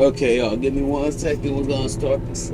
Okay, y'all, give me 1 second. We're gonna start this.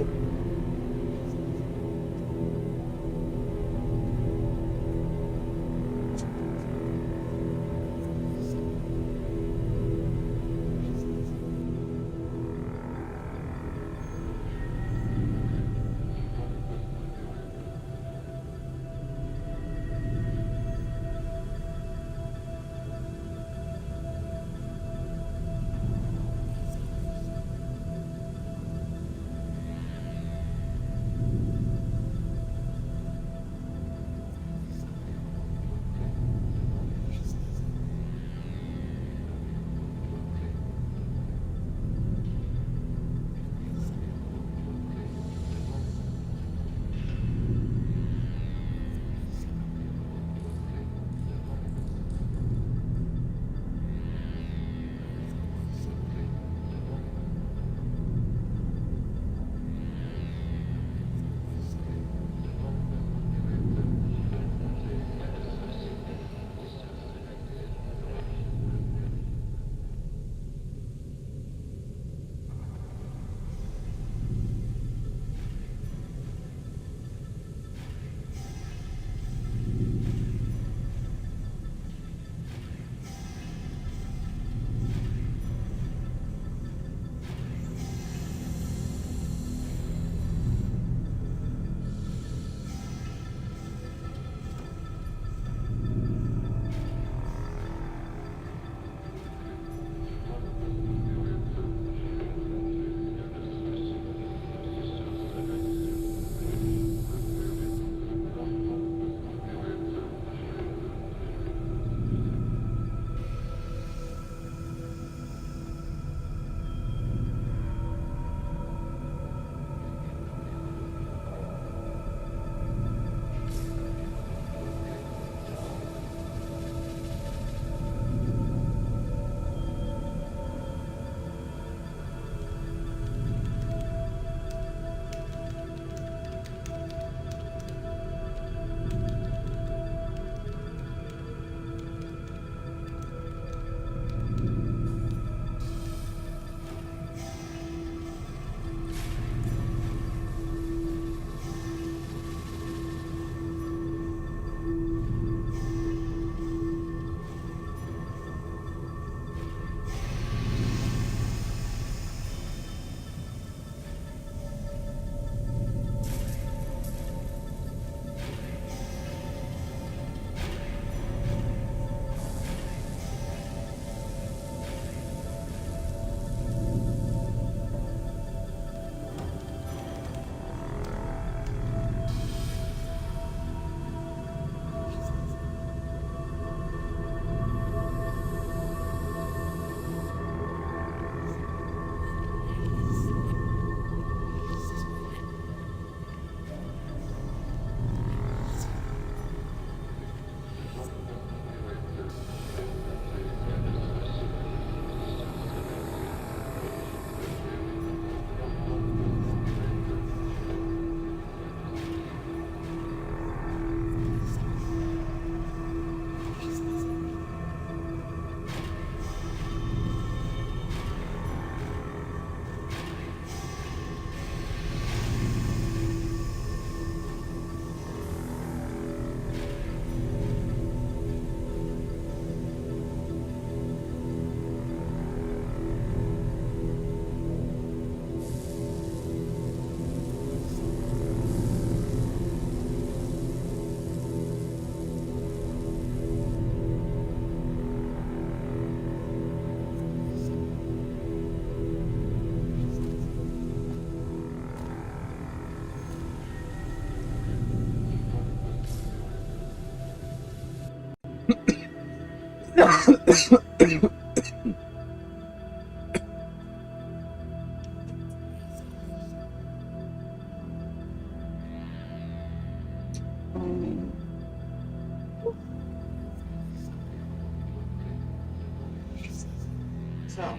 So,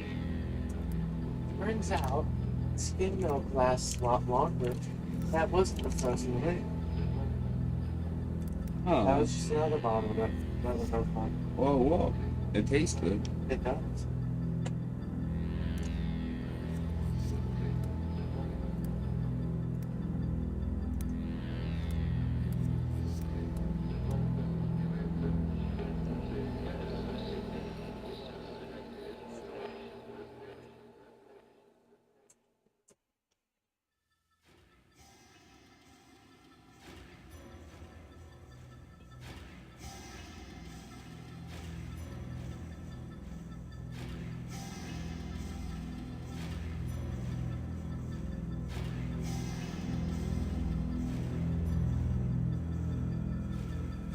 turns out skim milk lasts a lot longer. That wasn't the frozen wing. That Oh, was just another bottle that was open. whoa, whoa. It tastes good. It does.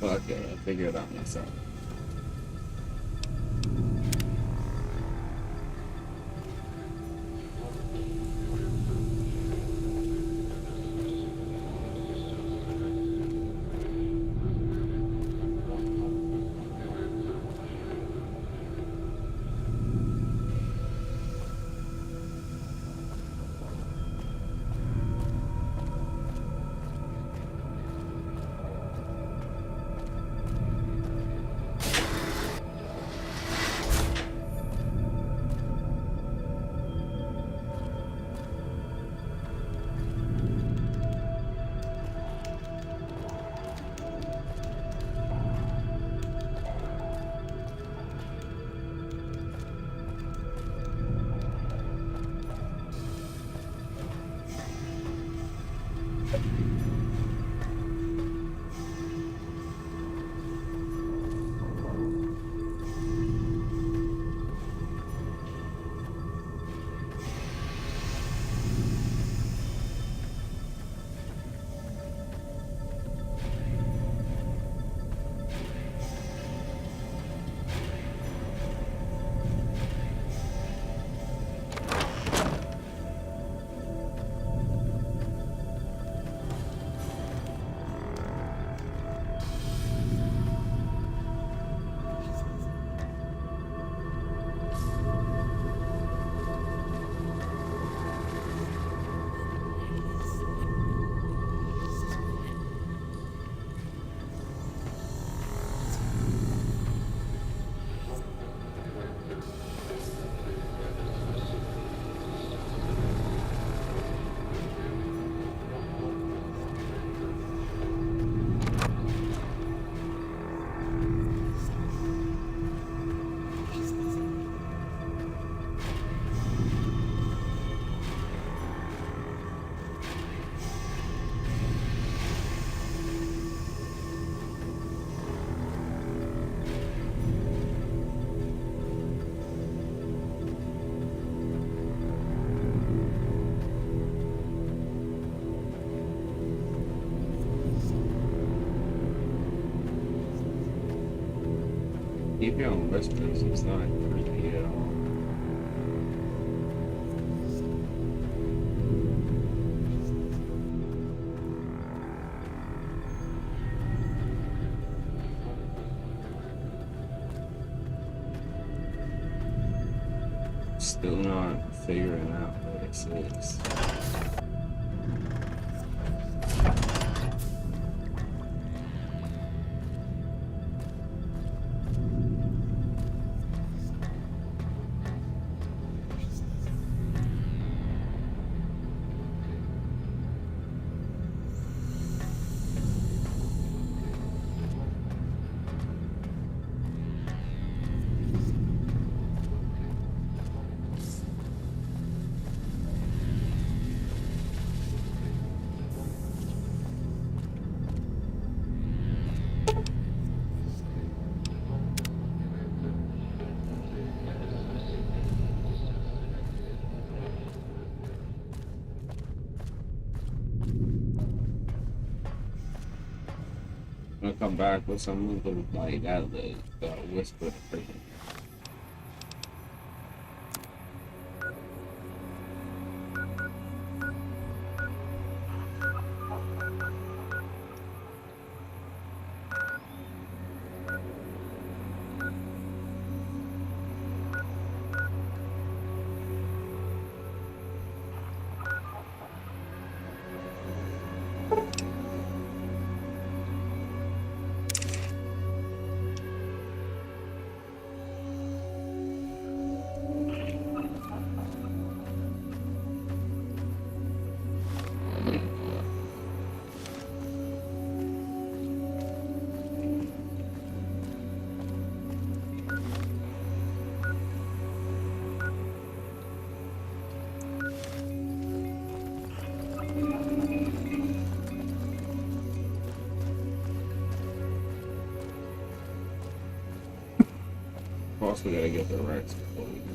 Okay, I figured it out myself. Keep your own whispers, it's not creepy at all. Still not figuring out what this is. I'm gonna come back with some of the like out of the whisper freaking. Also, we gotta get the Rex before we go.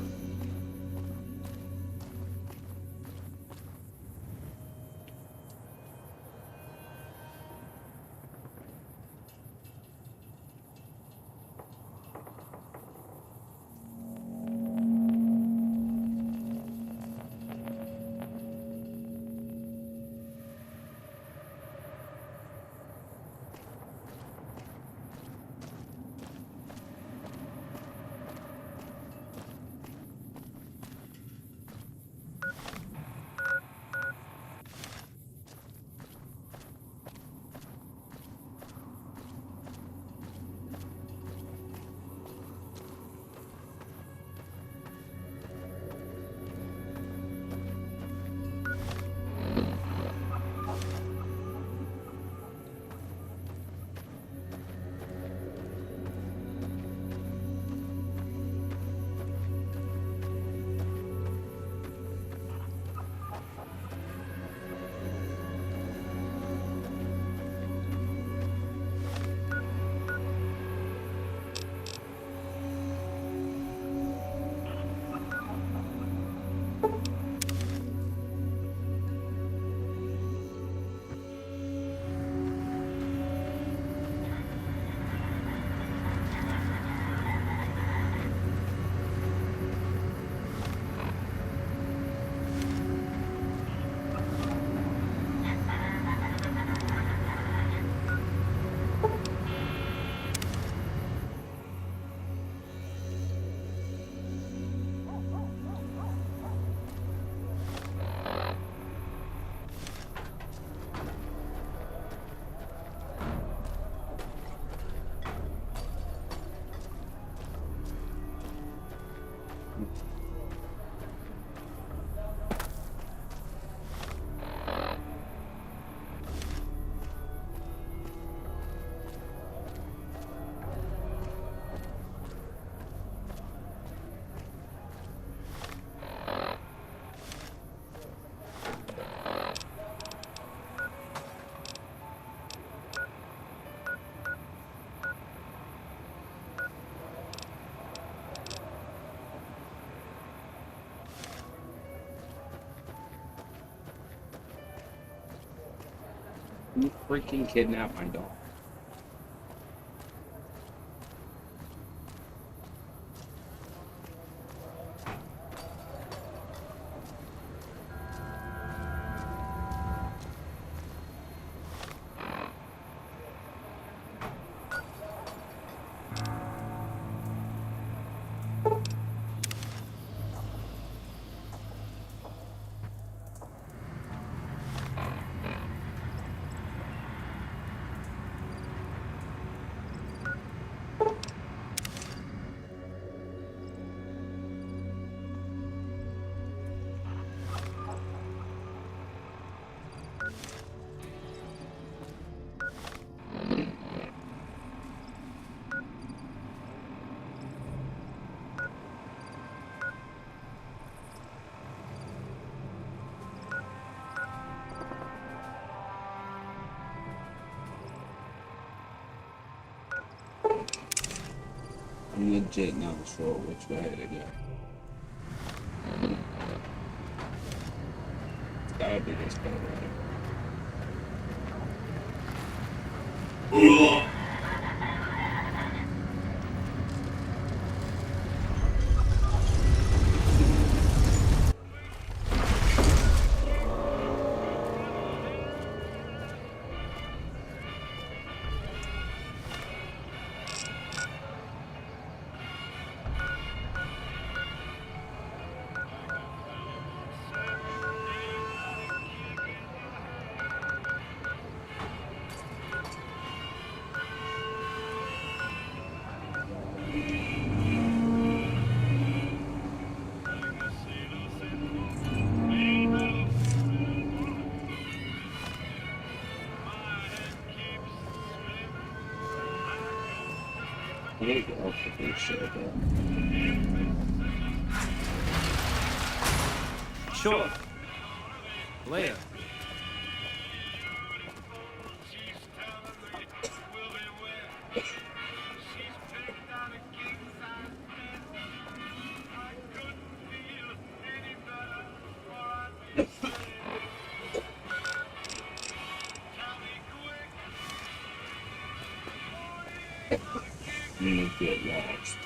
You freaking kidnapped my dog. I'm legit not sure which way to go. It's gotta be this way, right? I need to go for this shit, bro. Sure. Later. I'm gonna get lost.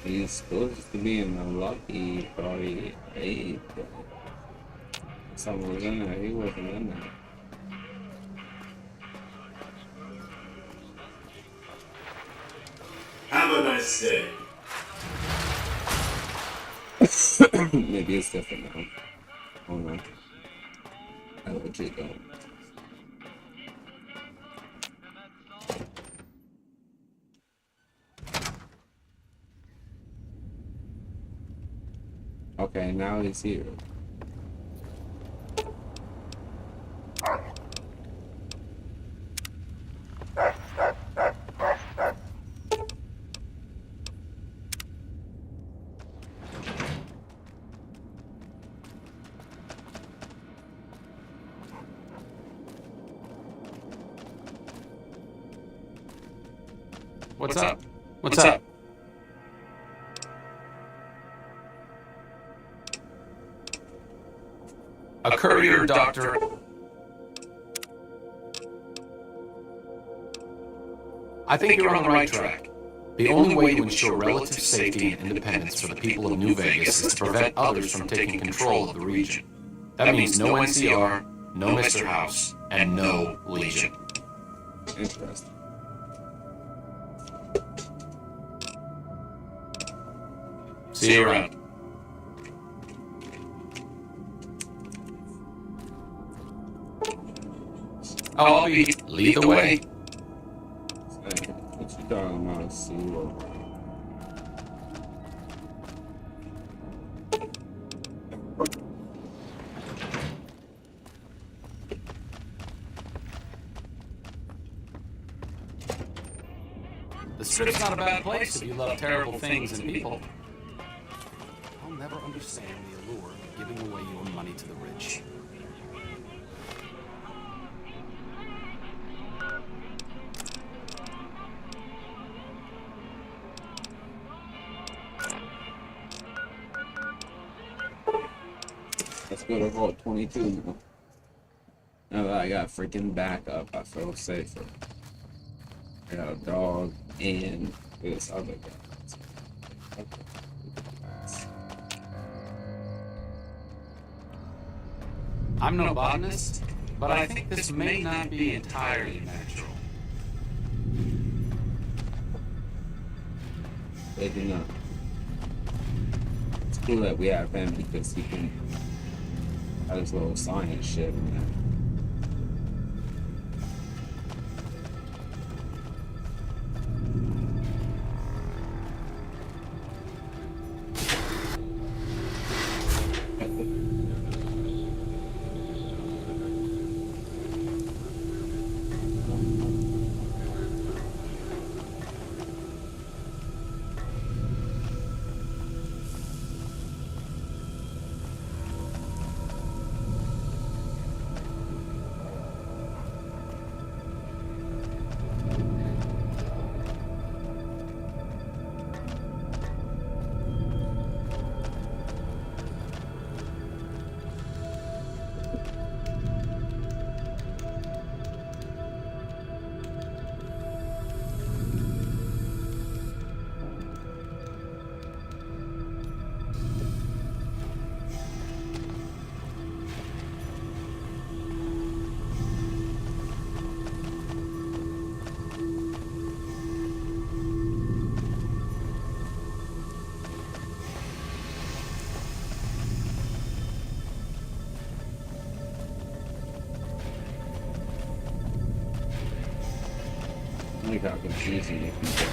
He's supposed to be in the lucky probably 8, but someone was in there, he wasn't in there. Have a nice day. Maybe it's different now. Hold on. I legit don't. Okay, now he's here. What's up? What's up? A courier, doctor. I think you're on the right track. The only way to ensure relative safety and independence for the people of New Vegas is to prevent others from taking control of the region. That means no NCR, no Mr. House, and no Legion. Interesting. See you around. I'll be lead the way. Hey, what you talking about, Zero? The Strip's not a bad place if you love terrible things and people. they'll never understand the allure of giving away your money to the rich. Let's go to Vault 22 now. Now that I got freaking backup, I feel safer. I got a dog and this other guy. I'm no botanist, but I think this may not be entirely natural. They do not. It's cool that we have him because he can have his little science shit in there. Look how confusing it can get.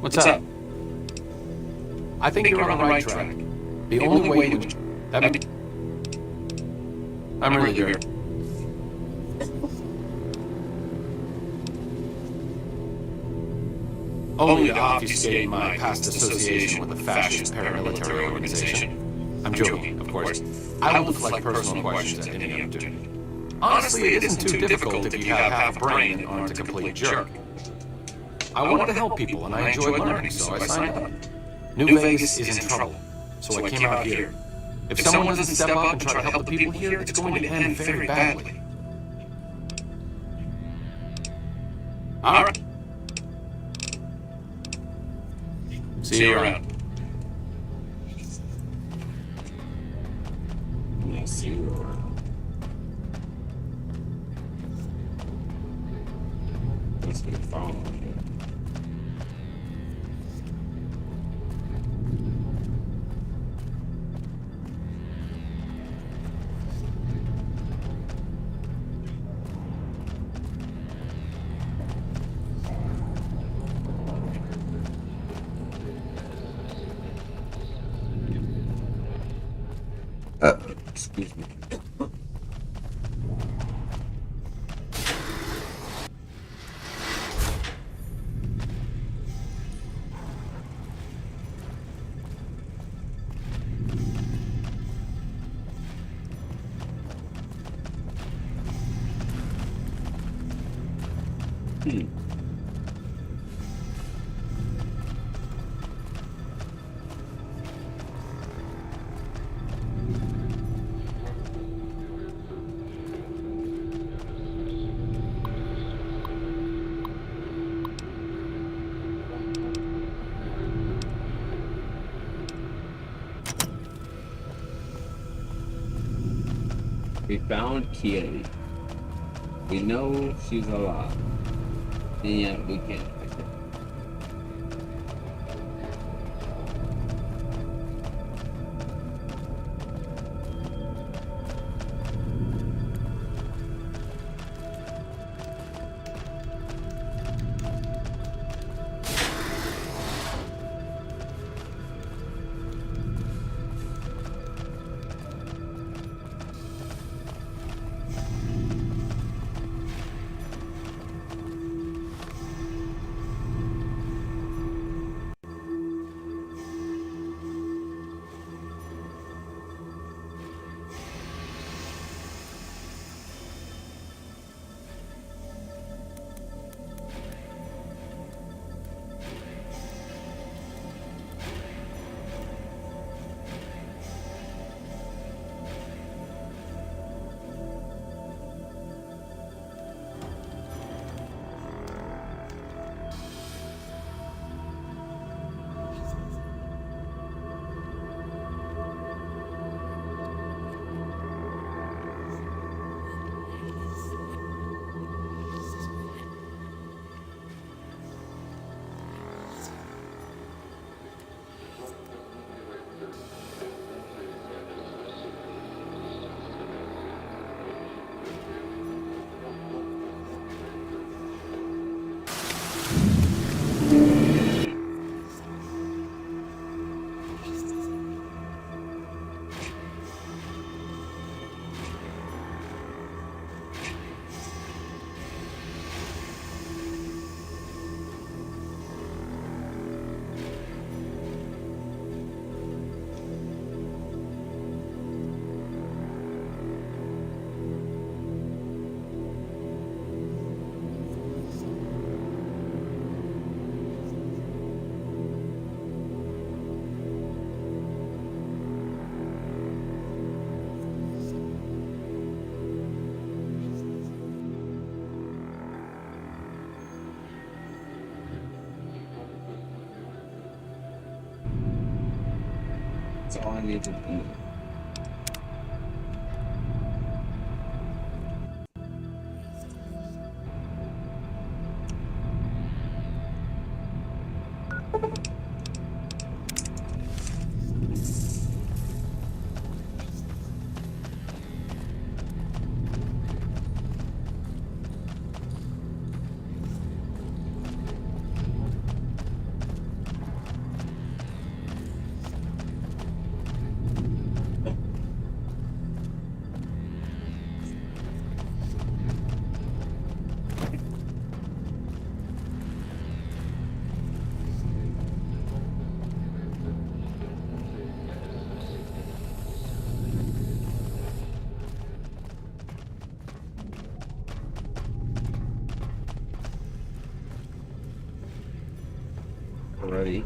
What's up? I think you're on the right track. The only way to... I'm really here. Only to obfuscate my past association with a fascist paramilitary organization. I'm joking, of course. I will deflect personal questions at any opportunity. Honestly, it isn't too difficult if you have half a brain and aren't a complete jerk. I wanted to help people, and I enjoy learning, so I signed up. New Vegas is in trouble, so I came out here. If someone doesn't step up and try to help the people here, it's going to end very badly. All right. See you around. Yeah, see you around. Let's get following here. Excuse me. We found Keely. We know she's alive. And yet we can't fix it. That's all I need to do. Already.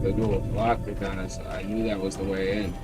the door was locked behind us, so I knew that was the way in.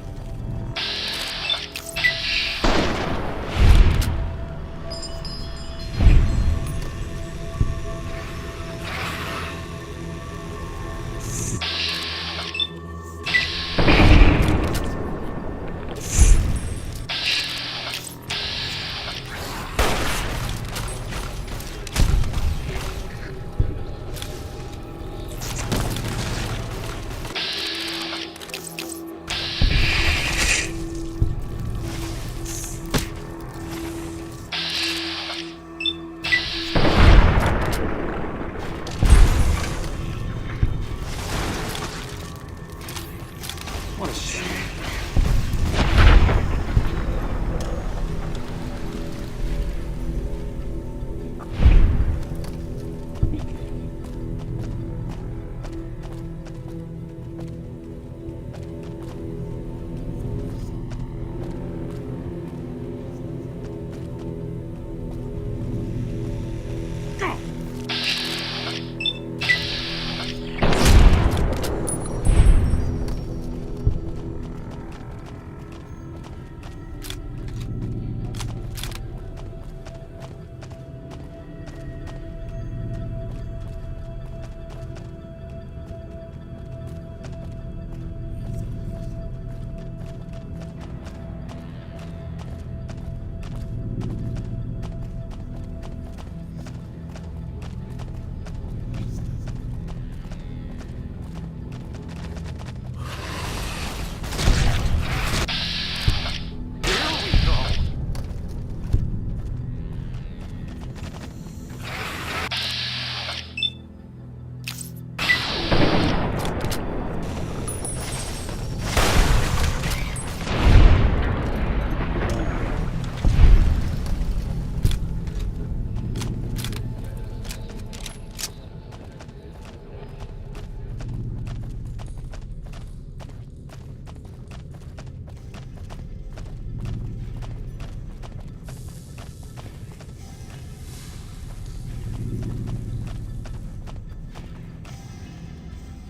What a shame.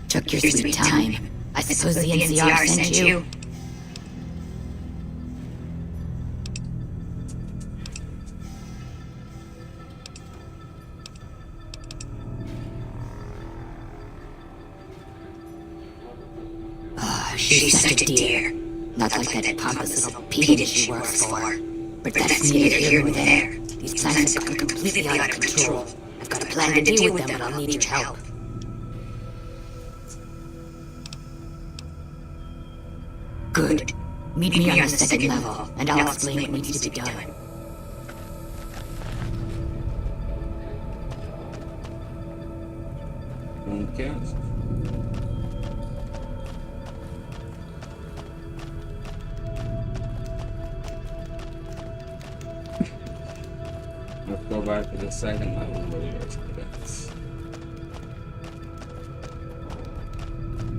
Took your sweet time. I suppose the NCR sent you? Oh, she's such a dear. Not like that pompous little Petey she works for. But that's neither here nor there. These plans have gone completely out of control. I've got a plan to deal with them, but I'll need your help. Good. Meet me on the second level, and I'll explain what needs to be done. Okay. Let's go back to the second level where the rest of it.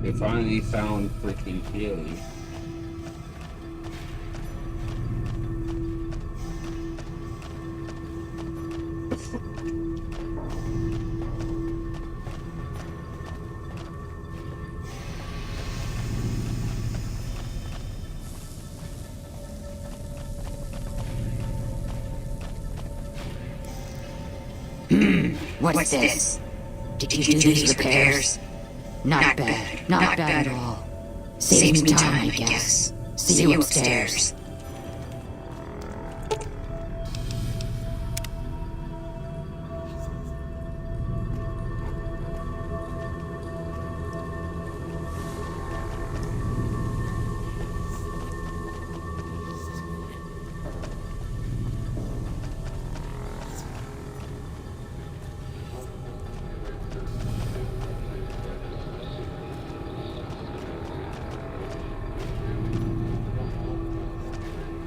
We finally found freaking Keely. What's this? Did you do these repairs? Not bad. Not bad at all. Saves me time, I guess. See you upstairs.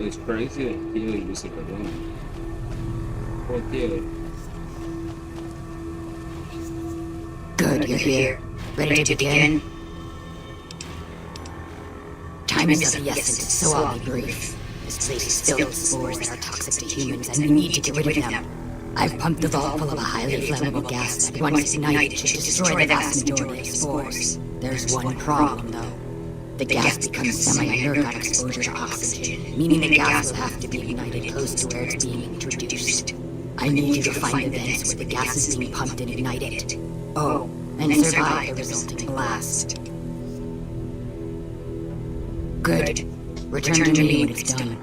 It's crazy that Keely was in the room. Poor Keely. Good, you're here. Ready to begin? Time is of the essence, so I'll be brief. This place is filled with spores that are toxic to humans, and we need to get rid of them. I've pumped the vault full of a highly flammable gas that, once ignited, should destroy the vast majority of spores. There's one problem, though. The gas becomes semi-inert on exposure to oxygen, meaning the gas will have to be ignited close to where it's being introduced. I need you to find the vents where the gas is being pumped and ignite it. Oh, and survive the resulting blast. Good. Return to me when it's done.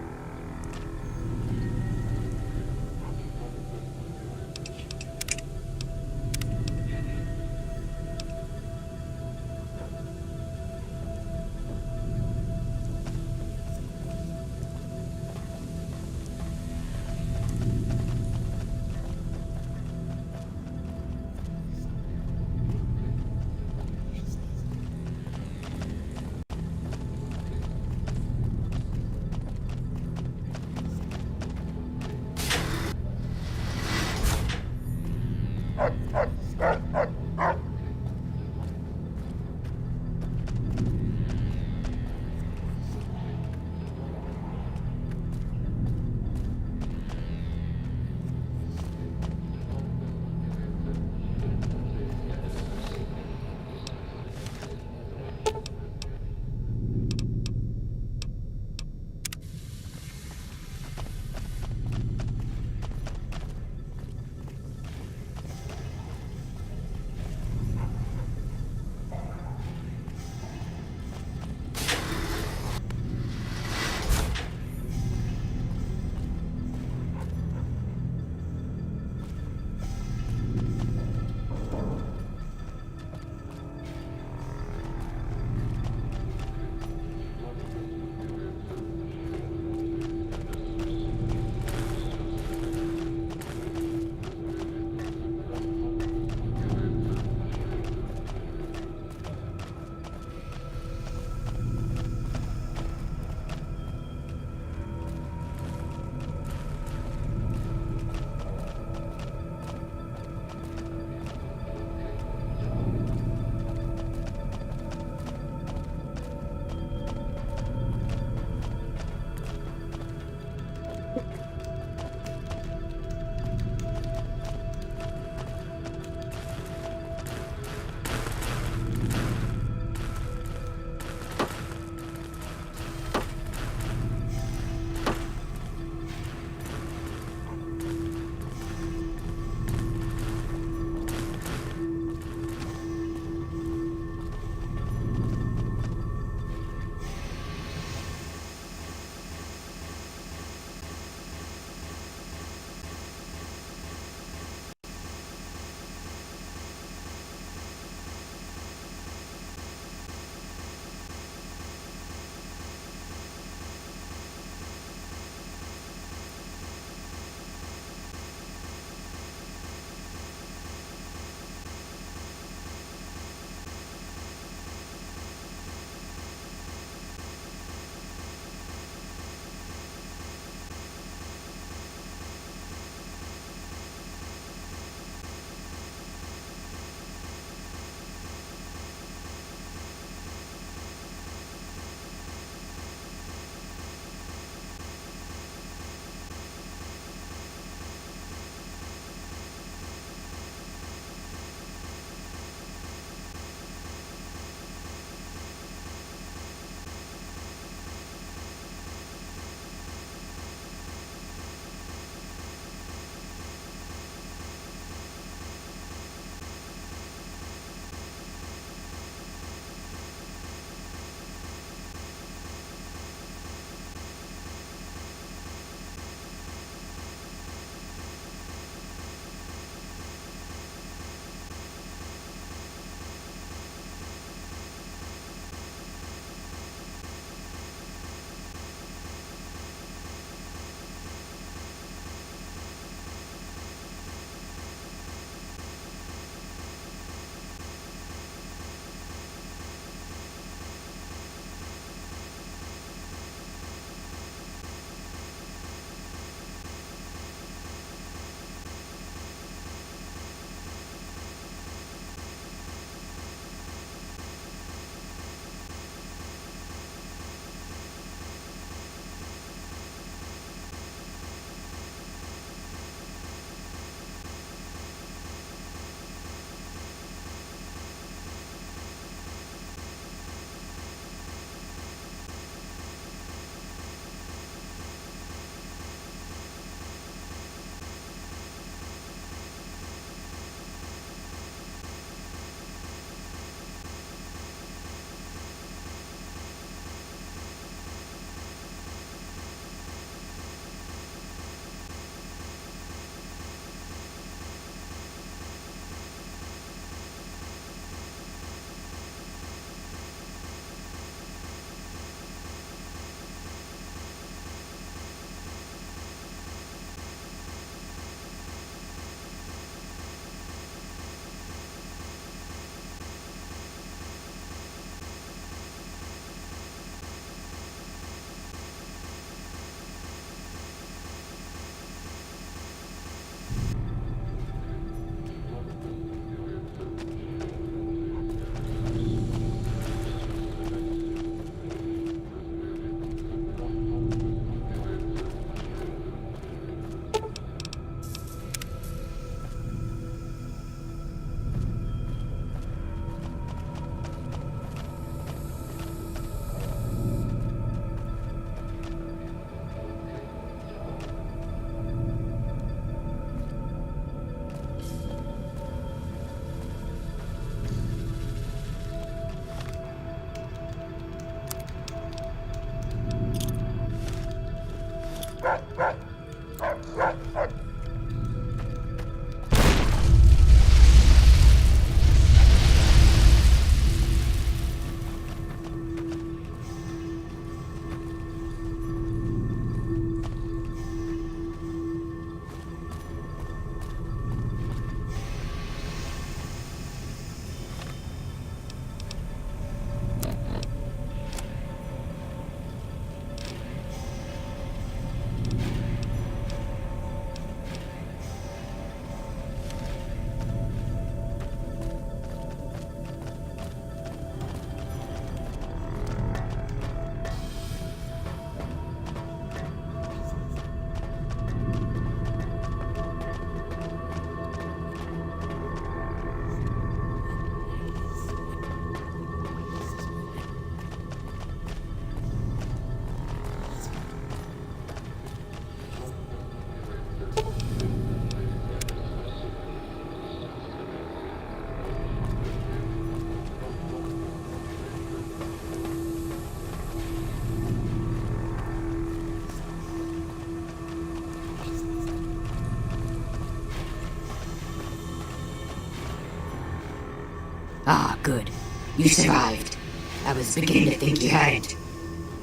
Ah, good. You survived. I was beginning to think you hadn't.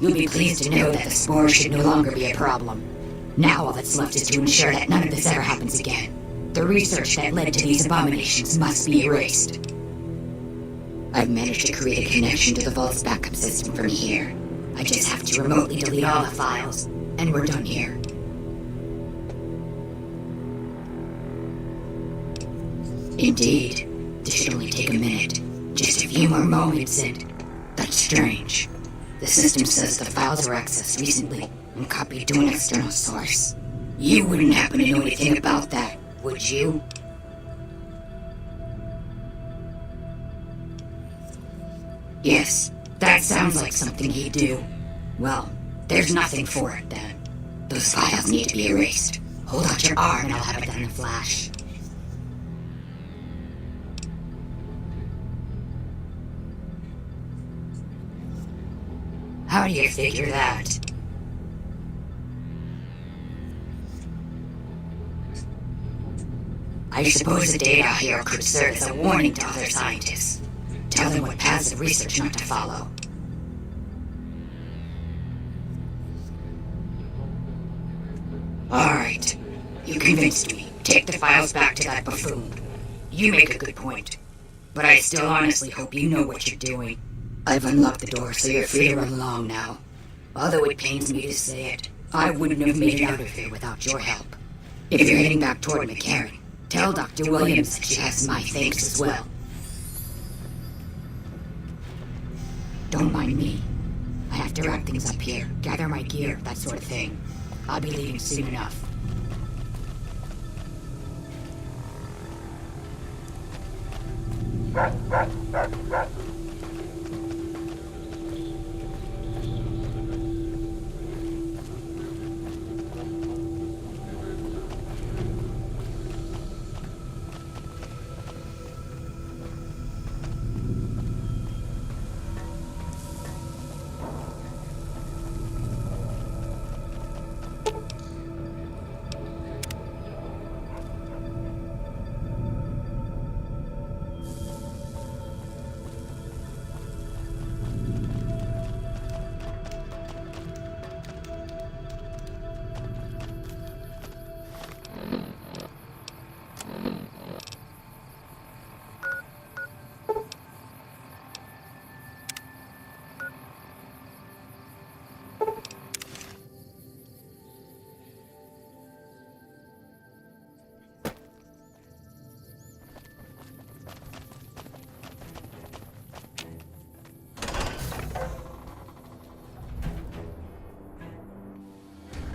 You'll be pleased to know that the spores should no longer be a problem. Now all that's left is to ensure that none of this ever happens again. The research that led to these abominations must be erased. I've managed to create a connection to the Vault's backup system from here. I just have to remotely delete all the files, and we're done here. Indeed. This should only take a minute. Just a few more moments and... That's strange. The system says the files were accessed recently and copied to an external source. You wouldn't happen to know anything about that, would you? Yes, that sounds like something he'd do. Well, there's nothing for it then. Those files need to be erased. Hold out your arm and I'll have it done in a flash. How do you figure that? I suppose the data here could serve as a warning to other scientists. Tell them what paths of research not to follow. Alright. You convinced me. Take the files back to that buffoon. You make a good point. But I still honestly hope you know what you're doing. I've unlocked the door, so you're free to run along now. Although it pains me to say it, I wouldn't have made it out of here without your help. If you're heading back toward McCarran, tell Dr. Williams that she has my thanks as well. Don't mind me. I have to wrap things up here, gather my gear, that sort of thing. I'll be leaving soon enough.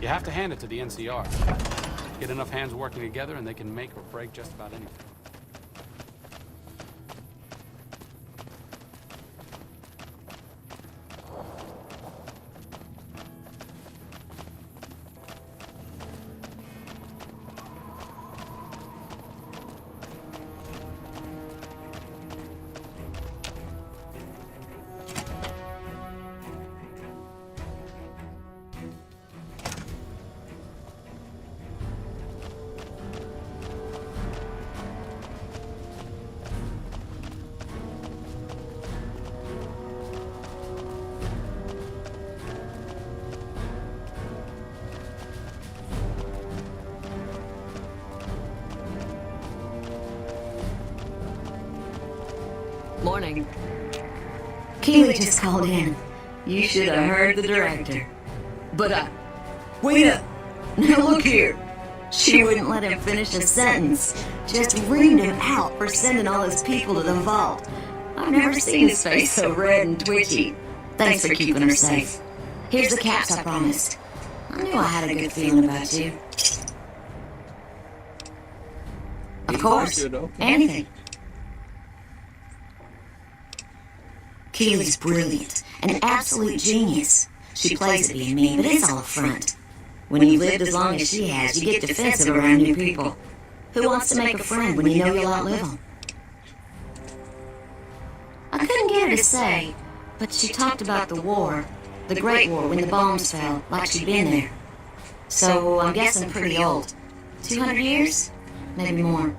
You have to hand it to the NCR. Get enough hands working together and they can make or break just about anything. Morning. Keely just called in. You should have heard the director. But, wait up! Now look here! She wouldn't let him finish a sentence. Just reamed him out for sending all his people to the vault. I've never seen his face so red and twitchy. Thanks for keeping her safe. Here's the caps I promised. I knew I had a good feeling about you. Of course. Anything. Keely's brilliant, an absolute genius. She plays at being mean, but it's all a front. When you've lived as long as she has, you get defensive around new people. Who wants to make a friend when you know you'll outlive them? I couldn't get her to say, but she talked about the war, the Great War when the bombs fell, like she'd been there. So I'm guessing pretty old. 200 years? Maybe more.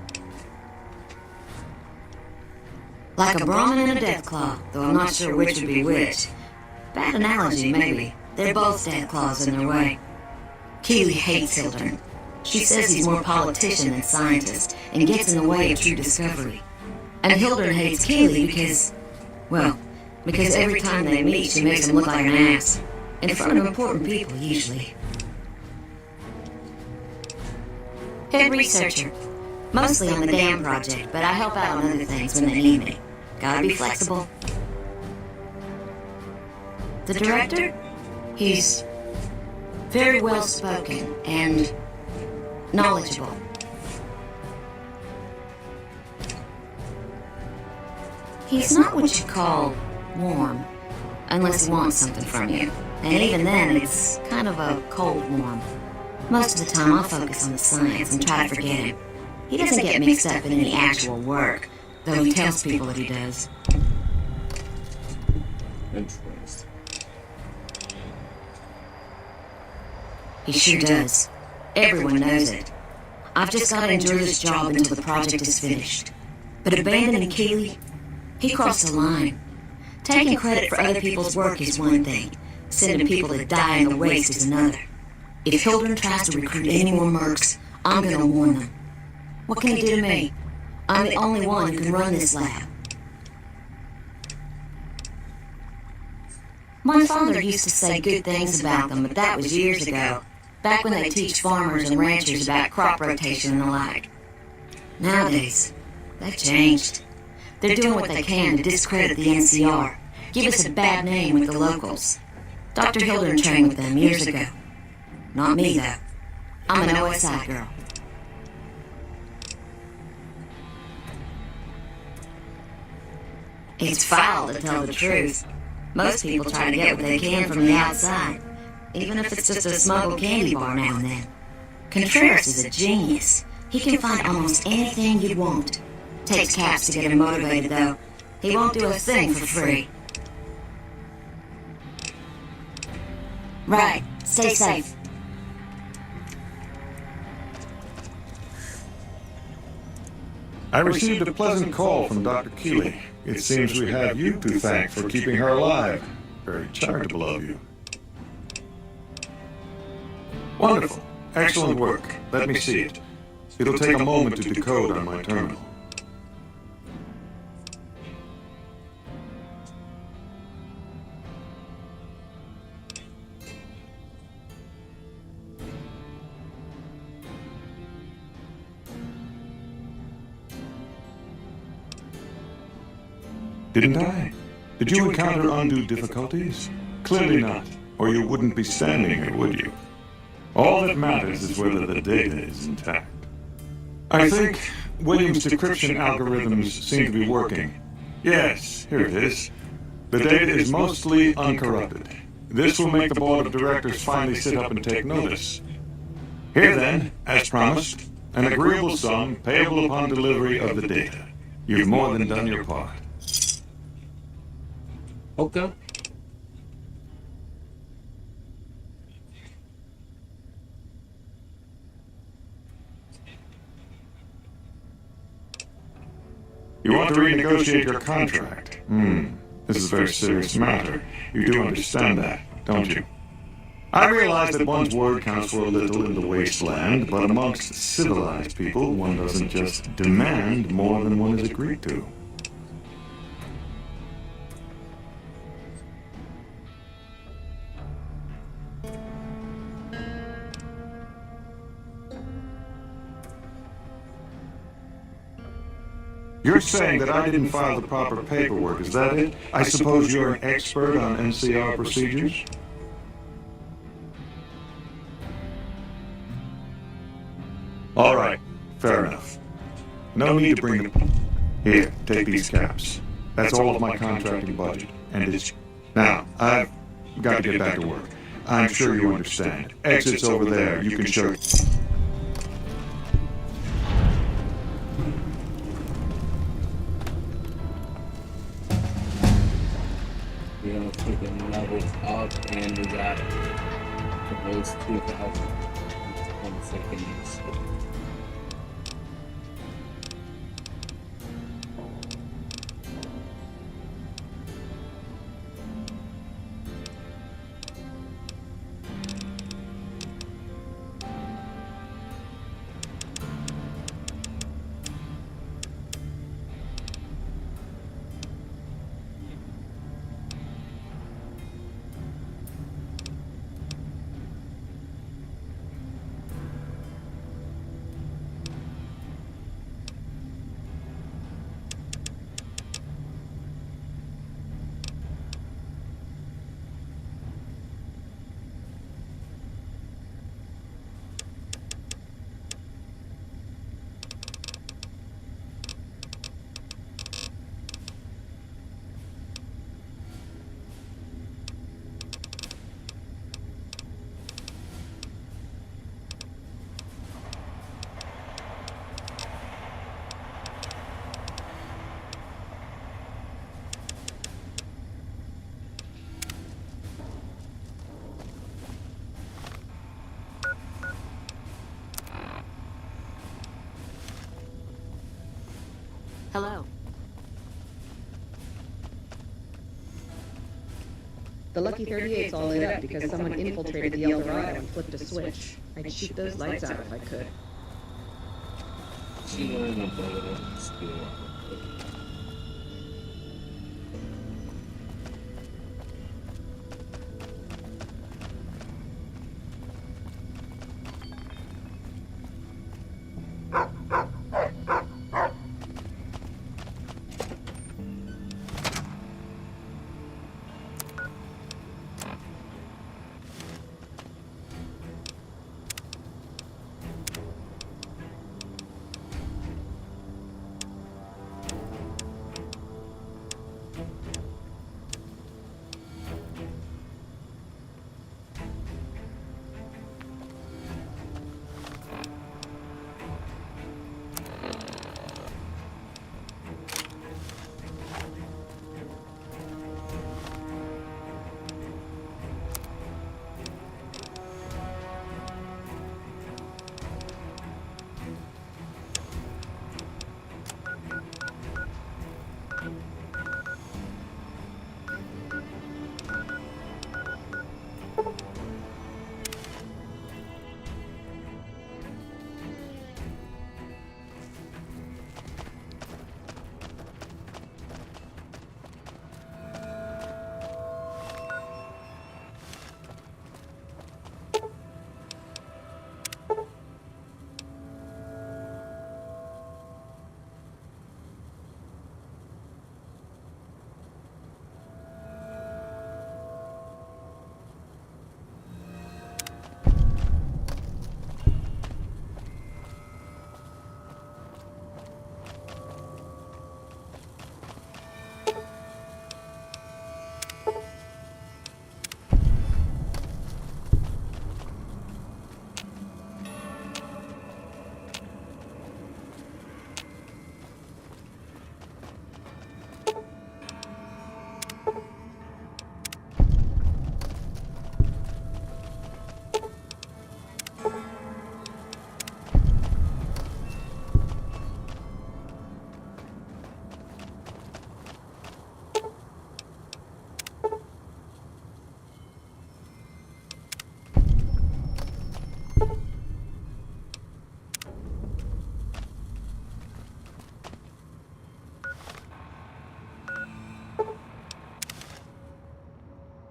Like a Brahmin and a Deathclaw, though I'm not sure which would be which. Bad analogy, maybe. They're both Deathclaws in their way. Keeley hates Hildern. She says he's more politician than scientist, and gets in the way of true discovery. And Hildern hates Keeley because, well, because every time they meet, she makes him look like an ass. In front of important people, usually. Head researcher. Mostly on the dam project, but I help out on other things when they need me. Gotta be flexible. The director? He's very well spoken and knowledgeable. He's not what you call warm, unless he wants something from you. And even then, it's kind of a cold warm. Most of the time, I'll focus on the science and try to forget him. He doesn't get mixed up in any actual work, though he tells people that he does. Interesting. He sure does. Everyone knows it. I've just got to endure this job until the project is finished. But abandoning Keeley, he crossed the line. Taking credit for other people's work is one thing. Sending people to die in the waste is another. If Hildern tries to recruit any more mercs, I'm gonna warn them. What can he do to me? I'm the only one who can run this lab. My father used to say good things about them, but that was years ago. Back when they teach farmers and ranchers about crop rotation and the like. Nowadays, they've changed. They're doing what they can to discredit the NCR, give us a bad name with the locals. Dr. Hildern trained with them years ago. Not me, though. I'm an OSI girl. It's foul to tell the truth. Most people try to get what they can from the outside, even if it's just a smuggled candy bar now and then. Contreras is a genius. He can find almost anything you'd want. Takes caps to get him motivated, though. He won't do a thing for free. Right. Stay safe. I received a pleasant call from Dr. Keeley. It seems we have you to thank for keeping her alive. Very charitable of you. Wonderful. Excellent work. Let me see it. It'll take a moment to decode on my terminal. Didn't I? Did you encounter undue difficulties? Clearly not, or you wouldn't be standing here, would you? All that matters is whether the data is intact. I think Williams' decryption algorithms seem to be working. Yes, here it is. The data is mostly uncorrupted. This will make the board of directors finally sit up and take notice. Here then, as promised, an agreeable sum payable upon delivery of the data. You've more than done your part. Okay. You want to renegotiate your contract? This is a very serious matter. You do understand that, don't you? I realize that one's word counts for a little in the wasteland, but amongst civilized people, one doesn't just demand more than one is agreed to. You're saying that I didn't file the proper paperwork, is that it? I suppose you're an expert on NCR procedures? All right, fair enough. No need to bring them. Here, take these caps. That's all of my contracting budget, and it's... Now, I've got to get back to work. I'm sure you understand. Exit's over there. You can show... You know, taking levels up and we got those 2,000 seconds. What? Hello. The Lucky 38's all lit up because someone infiltrated the El Dorado and flipped a switch. I'd shoot those lights out if I could. She learned a bullet skill.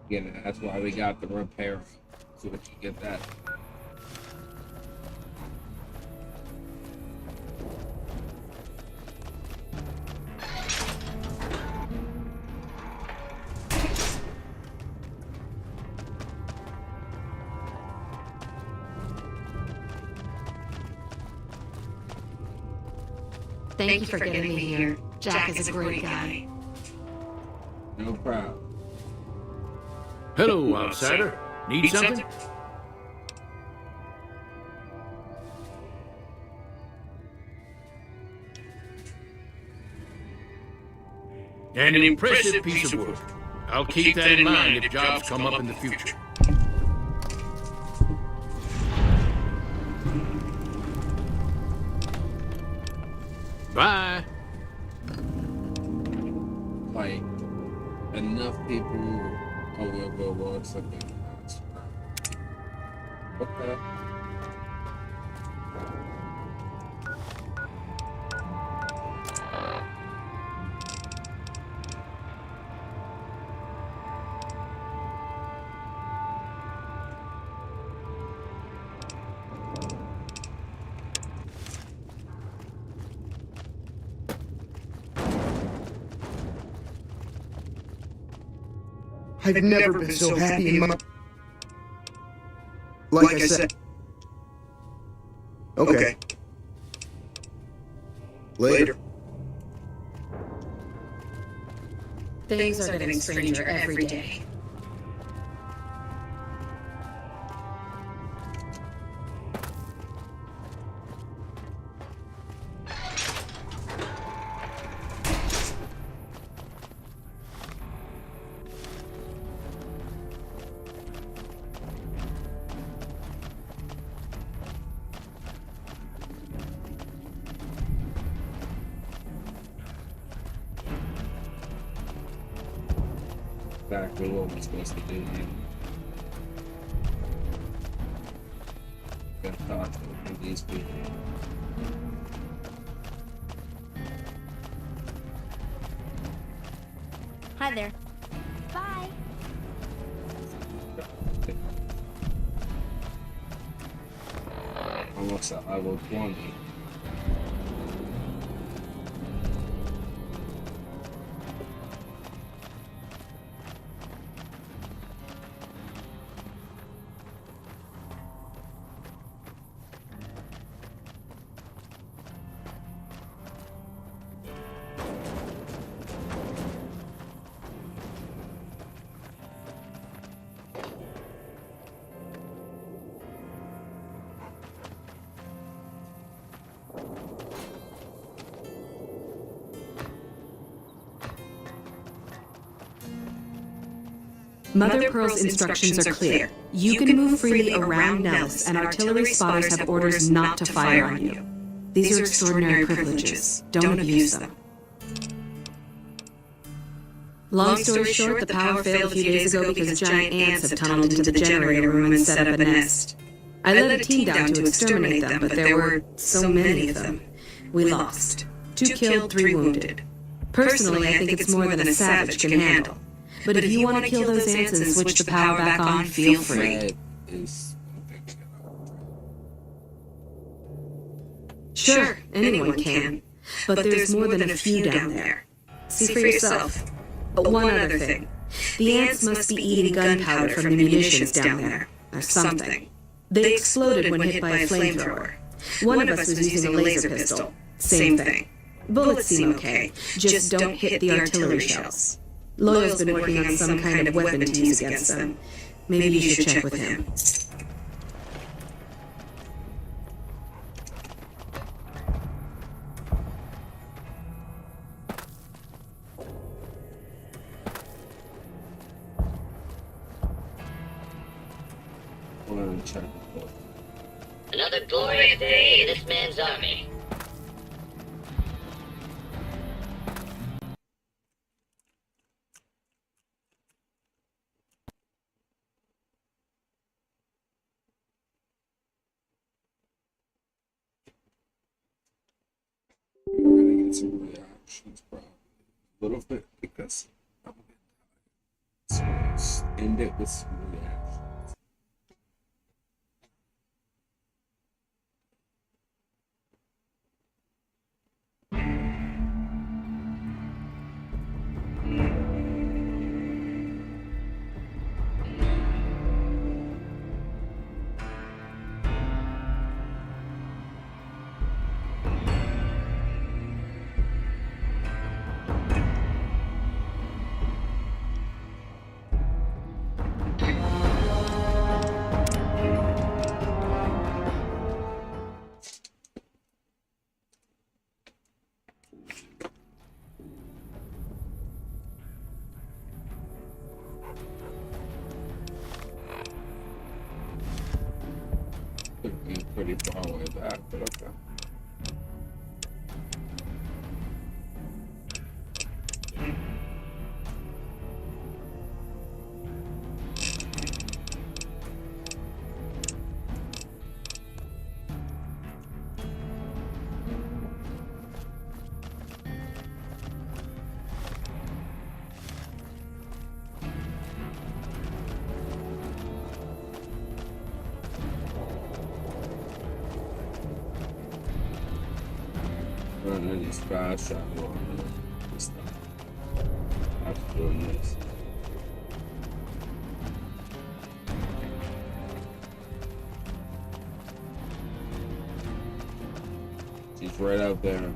Again, that's why we got the repair. So we can get that. Thank you for getting me here. Jack is a great guy. No problem. Hello, outsider. Need something? An impressive piece of work. I'll keep that in mind if jobs come up in the future. Bye. Like, enough people. Oh, well, it's okay. What the? I've never been so happy in my... Like I said... Okay. Later. Things are getting stranger every day. exactly what we're supposed to do here. Gotta talk to these people. Hi there. Bye. Almost at level 20. Mother Pearl's instructions are clear. You can move freely around Nellis, and artillery spotters have orders not to fire on you. These are extraordinary privileges. Don't abuse them. Long story short, the power failed a few days ago because giant ants have tunneled into the generator room and set up a nest. I led a team down to exterminate them, but there were so many of them. We lost. 2 killed, 3 wounded. Personally, I think it's more than a savage can handle. But if you want to kill those ants and switch the power back on, feel free. That is Sure, anyone can. But there's more than a few down there. See for yourself. One other thing. The ants must be eating gunpowder from the munitions down there, or something. They exploded when hit by a flamethrower. One of us was using a laser pistol. Same thing. Bullets seem okay, just don't hit the artillery shells. Loyal's been working on some kind of weapon to use against them. Maybe you should check with him. Another glorious day in this man's army. We're gonna get some reactions, probably. A little bit, because I'm gonna die. So let's end it with some reactions. Pretty far away back, but okay. Running this fast travel on this thing. After doing this. She's right out there.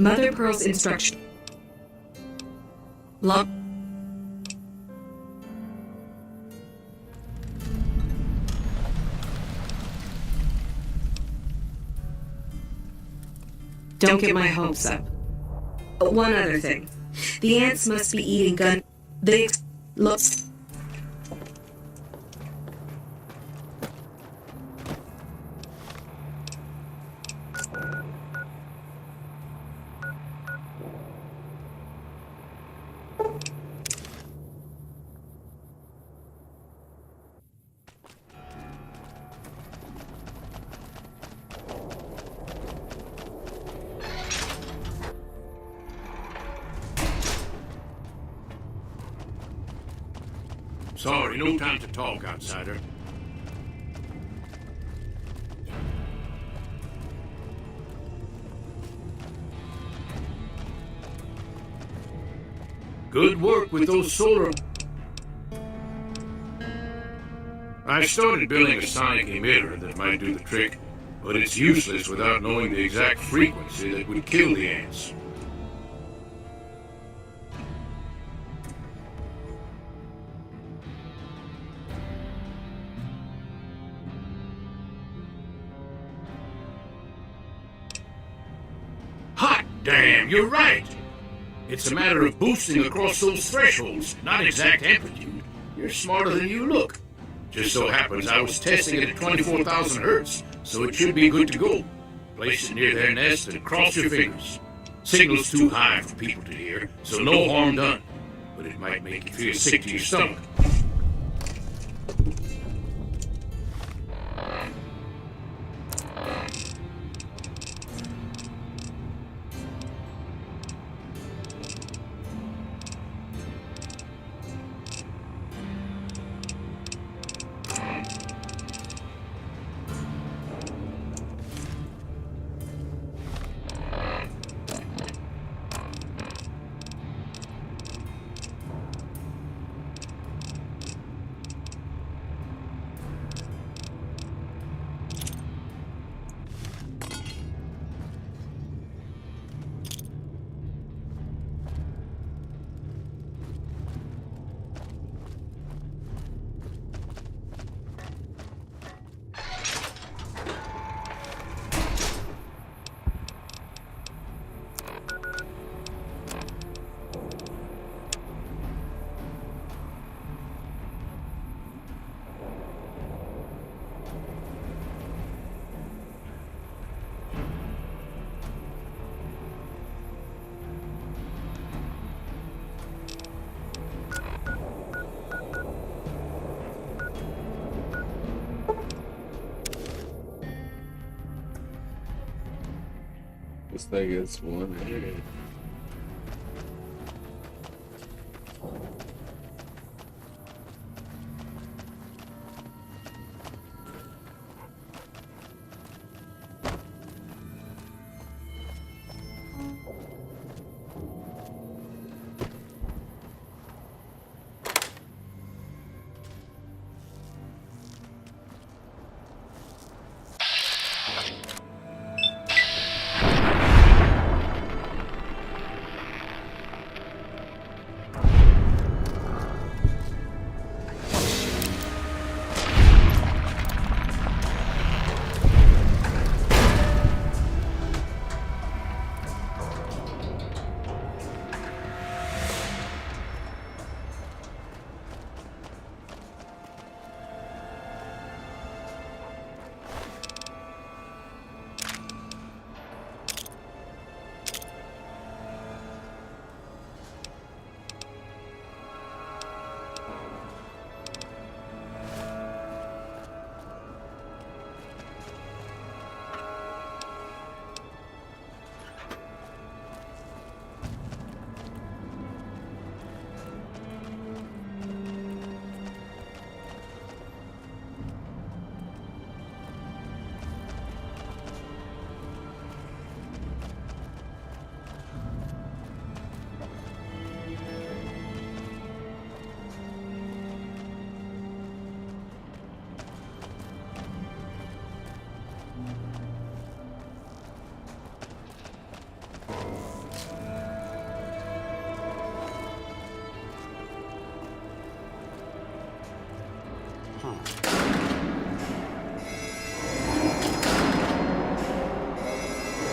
Mother Pearl's instruction. Long. Don't get my hopes up. One other thing. The ants must be eating gun... Look... Sorry, no time to talk, outsider. Good work with those solar... I started building a sonic emitter that might do the trick, but it's useless without knowing the exact frequency that would kill the ants. Hot damn, you're right! It's a matter of boosting across those thresholds, not exact amplitude. You're smarter than you look. Just so happens I was testing it at 24,000 hertz, so it should be good to go. Place it near their nest and cross your fingers. Signal's too high for people to hear, so no harm done. But it might make you feel sick to your stomach. This thing is one.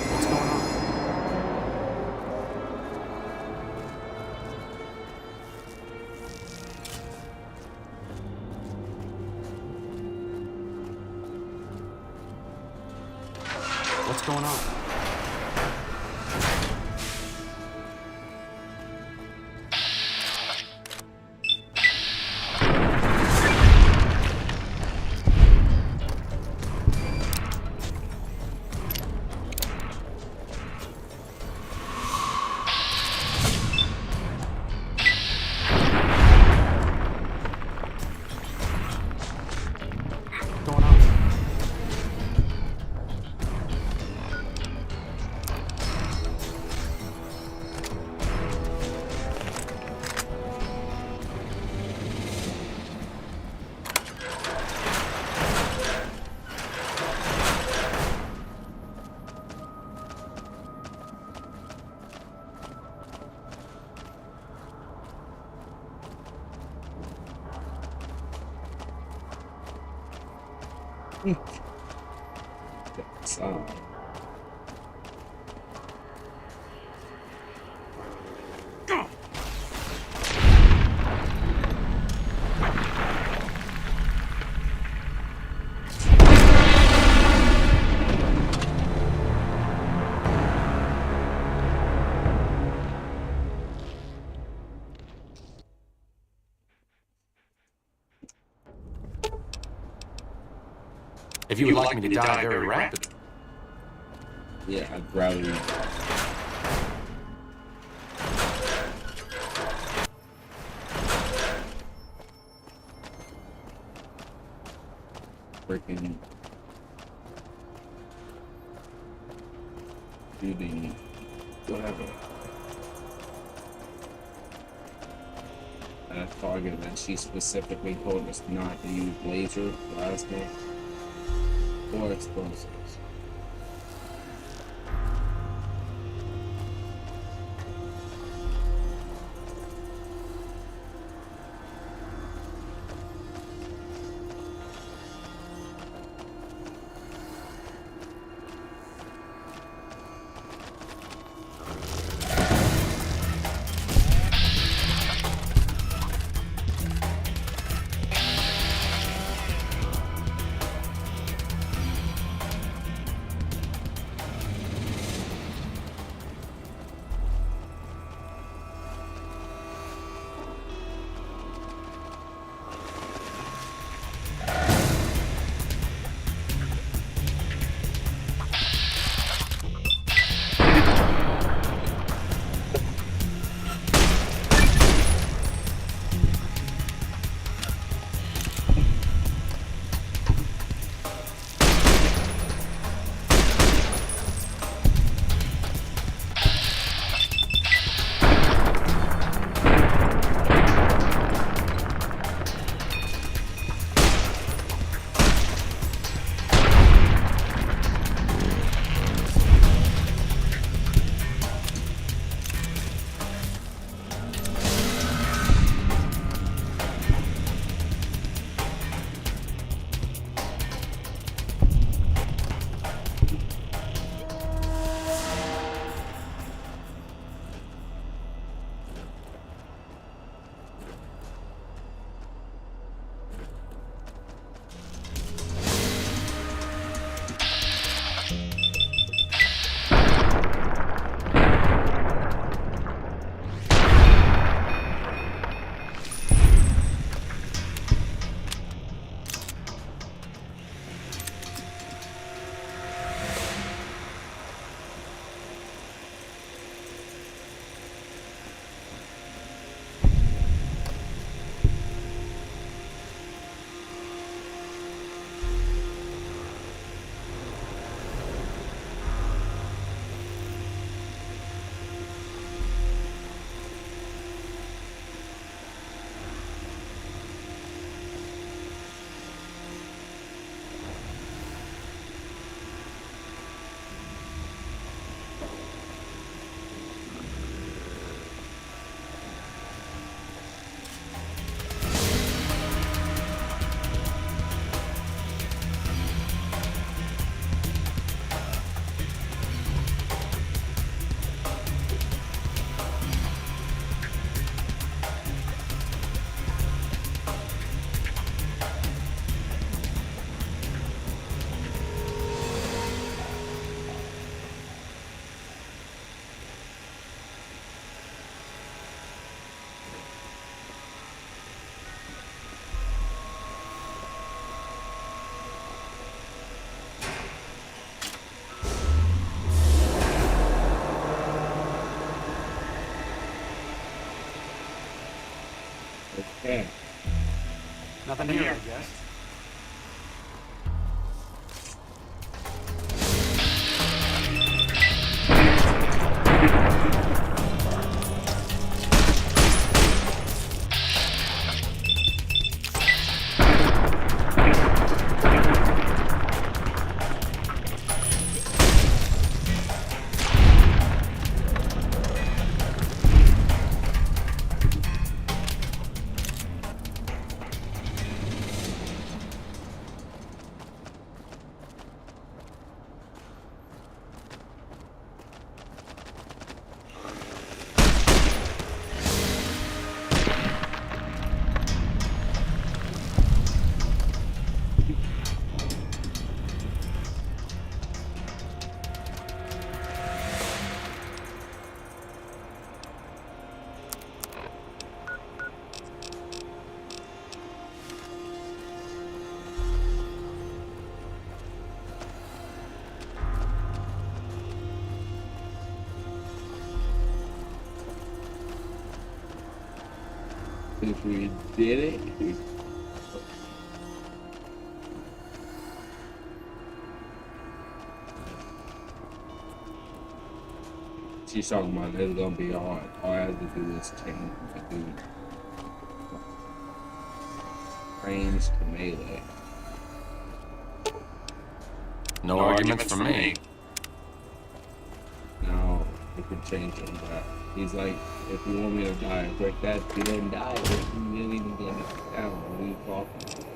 What's going on? What's going on? What's going on? So, If you would like me to die very rapidly, yeah, I'd rather. Freaking do the whatever. Target that she specifically told us not to use laser, plasma, or explosives. Yeah. Nothing here, I guess. If we did it. She's talking about it's gonna be hard. All I have to do is change the dude. Range to melee. No arguments from me. No, we could change him back. He's like, if you want me to die, break that, you didn't die. You really need to get it down. What are you talking?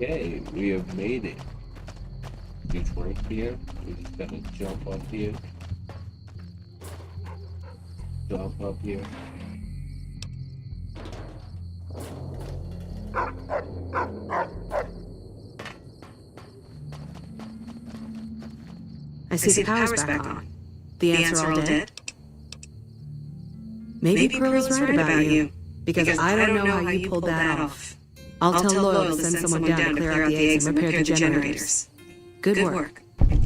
Okay, we have made it. It's right here. We're just gonna jump up here. Jump up here. I see the power's back on. The ants are all dead? Maybe Pearl's right about you, because I don't know how you pulled that off. I'll tell Loyal to send someone down to clear out the eggs and repair the generators. Good work. I'm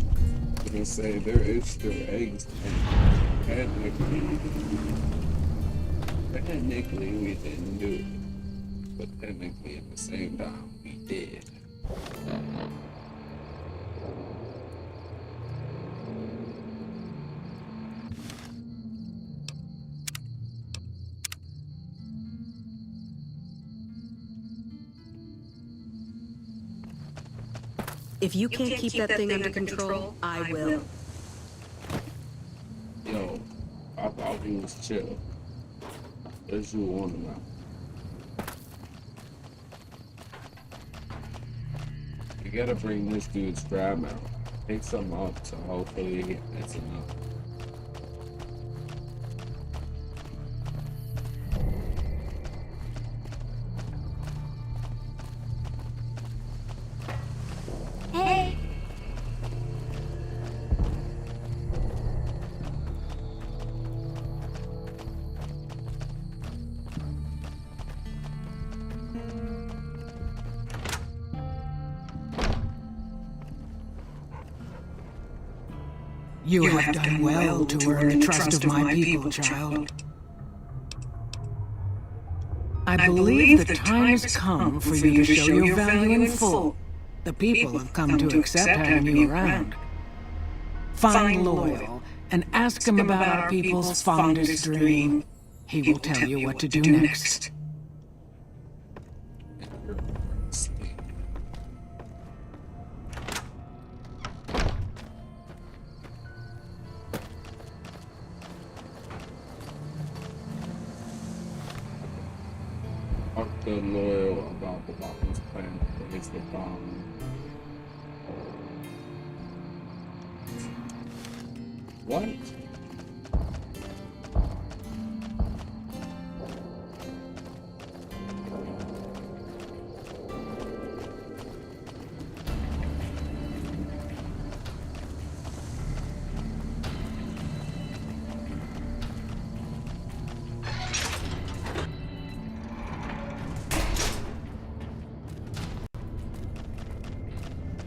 gonna say there is still eggs, and technically we didn't do it, but technically at the same time we did. If you can't keep that thing under control, I will. Yo, I thought he was chill. As you want him out. You gotta bring this dude's grab out. Take some up, so hopefully that's enough. Hey. You have done well to earn the trust of my people, child. I believe the time has come for you to show your value in full. The people have come to accept having you around. Find Loyal and ask him about our people's fondest dream. He will tell you what to do next. Talk to Loyal about the Bottom's plan to place the bomb. What?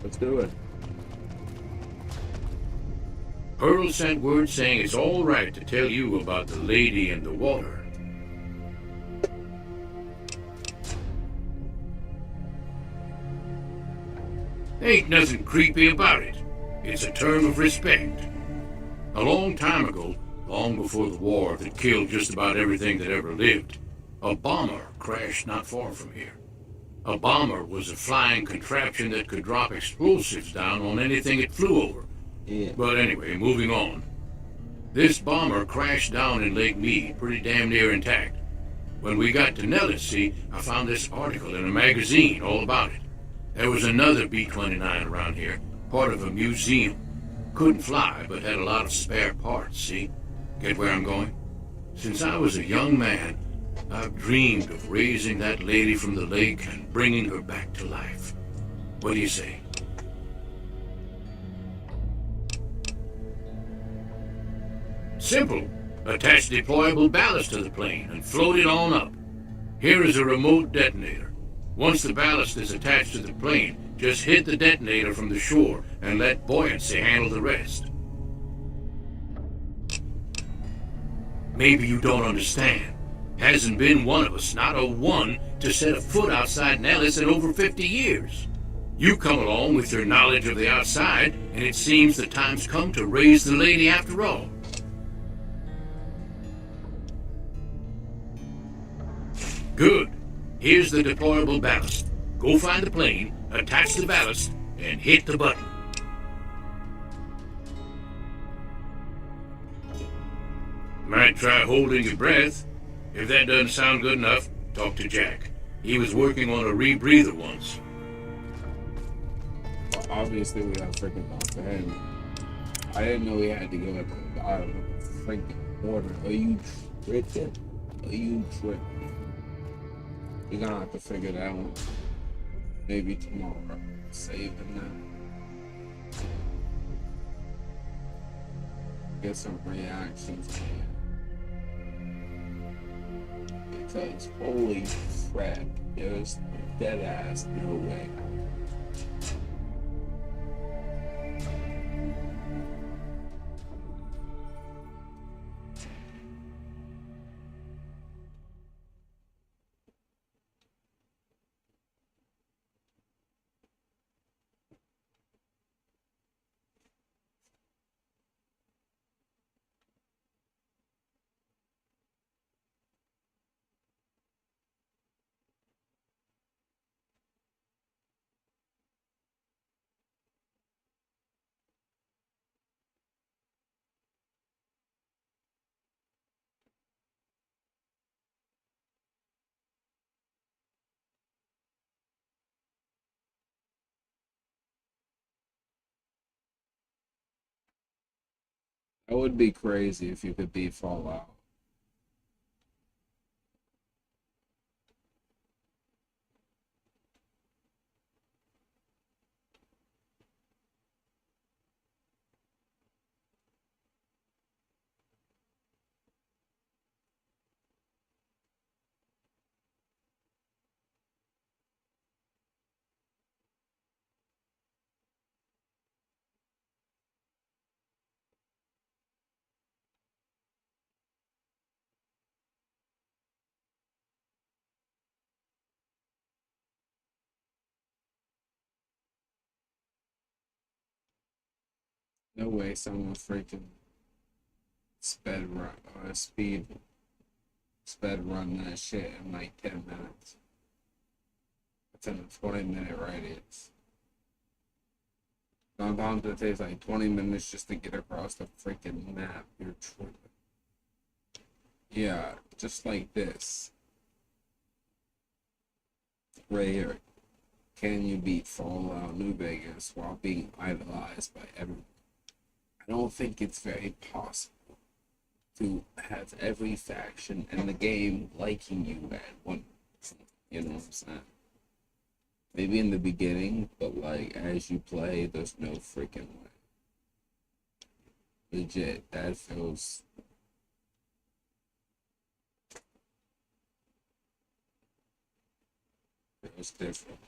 Let's do it. Pearl sent word saying it's all right to tell you about the lady in the water. Ain't nothing creepy about it. It's a term of respect. A long time ago, long before the war that killed just about everything that ever lived, a bomber crashed not far from here. A bomber was a flying contraption that could drop explosives down on anything it flew over. Yeah. But anyway, moving on. This bomber crashed down in Lake Mead, pretty damn near intact. When we got to Nellis, see, I found this article in a magazine all about it. There was another B-29 around here, part of a museum. Couldn't fly, but had a lot of spare parts, see? Get where I'm going? Since I was a young man, I've dreamed of raising that lady from the lake and bringing her back to life. What do you say? Simple. Attach deployable ballast to the plane and float it on up. Here is a remote detonator. Once the ballast is attached to the plane, just hit the detonator from the shore and let buoyancy handle the rest. Maybe you don't understand. Hasn't been one of us, not a one, to set a foot outside Nellis in over 50 years. You come along with your knowledge of the outside, and it seems the time's come to raise the lady after all. Good. Here's the deployable ballast. Go find the plane, attach the ballast, and hit the button. Might try holding your breath. If that doesn't sound good enough, talk to Jack. He was working on a rebreather once. obviously we got freaking talk to him. I didn't know he had to go at the bottom of the freaking order. Are you tripping? Are you tripping? You're gonna have to figure that one. Maybe tomorrow. Saving that. Get some reactions, man. Because holy crap, there's dead ass no way. That would be crazy if you could beat Fallout. No way someone freaking sped run that shit in like 10 minutes. It's in a 20-minute radius. Sometimes it takes like 20 minutes just to get across the freaking map. You're tripping. Yeah, just like this. Right here. Can you beat Fallout New Vegas while being idolized by everyone? I don't think it's very possible to have every faction in the game liking you at one point. You know what I'm saying? Maybe in the beginning, but like as you play, there's no freaking way. Legit, that feels different.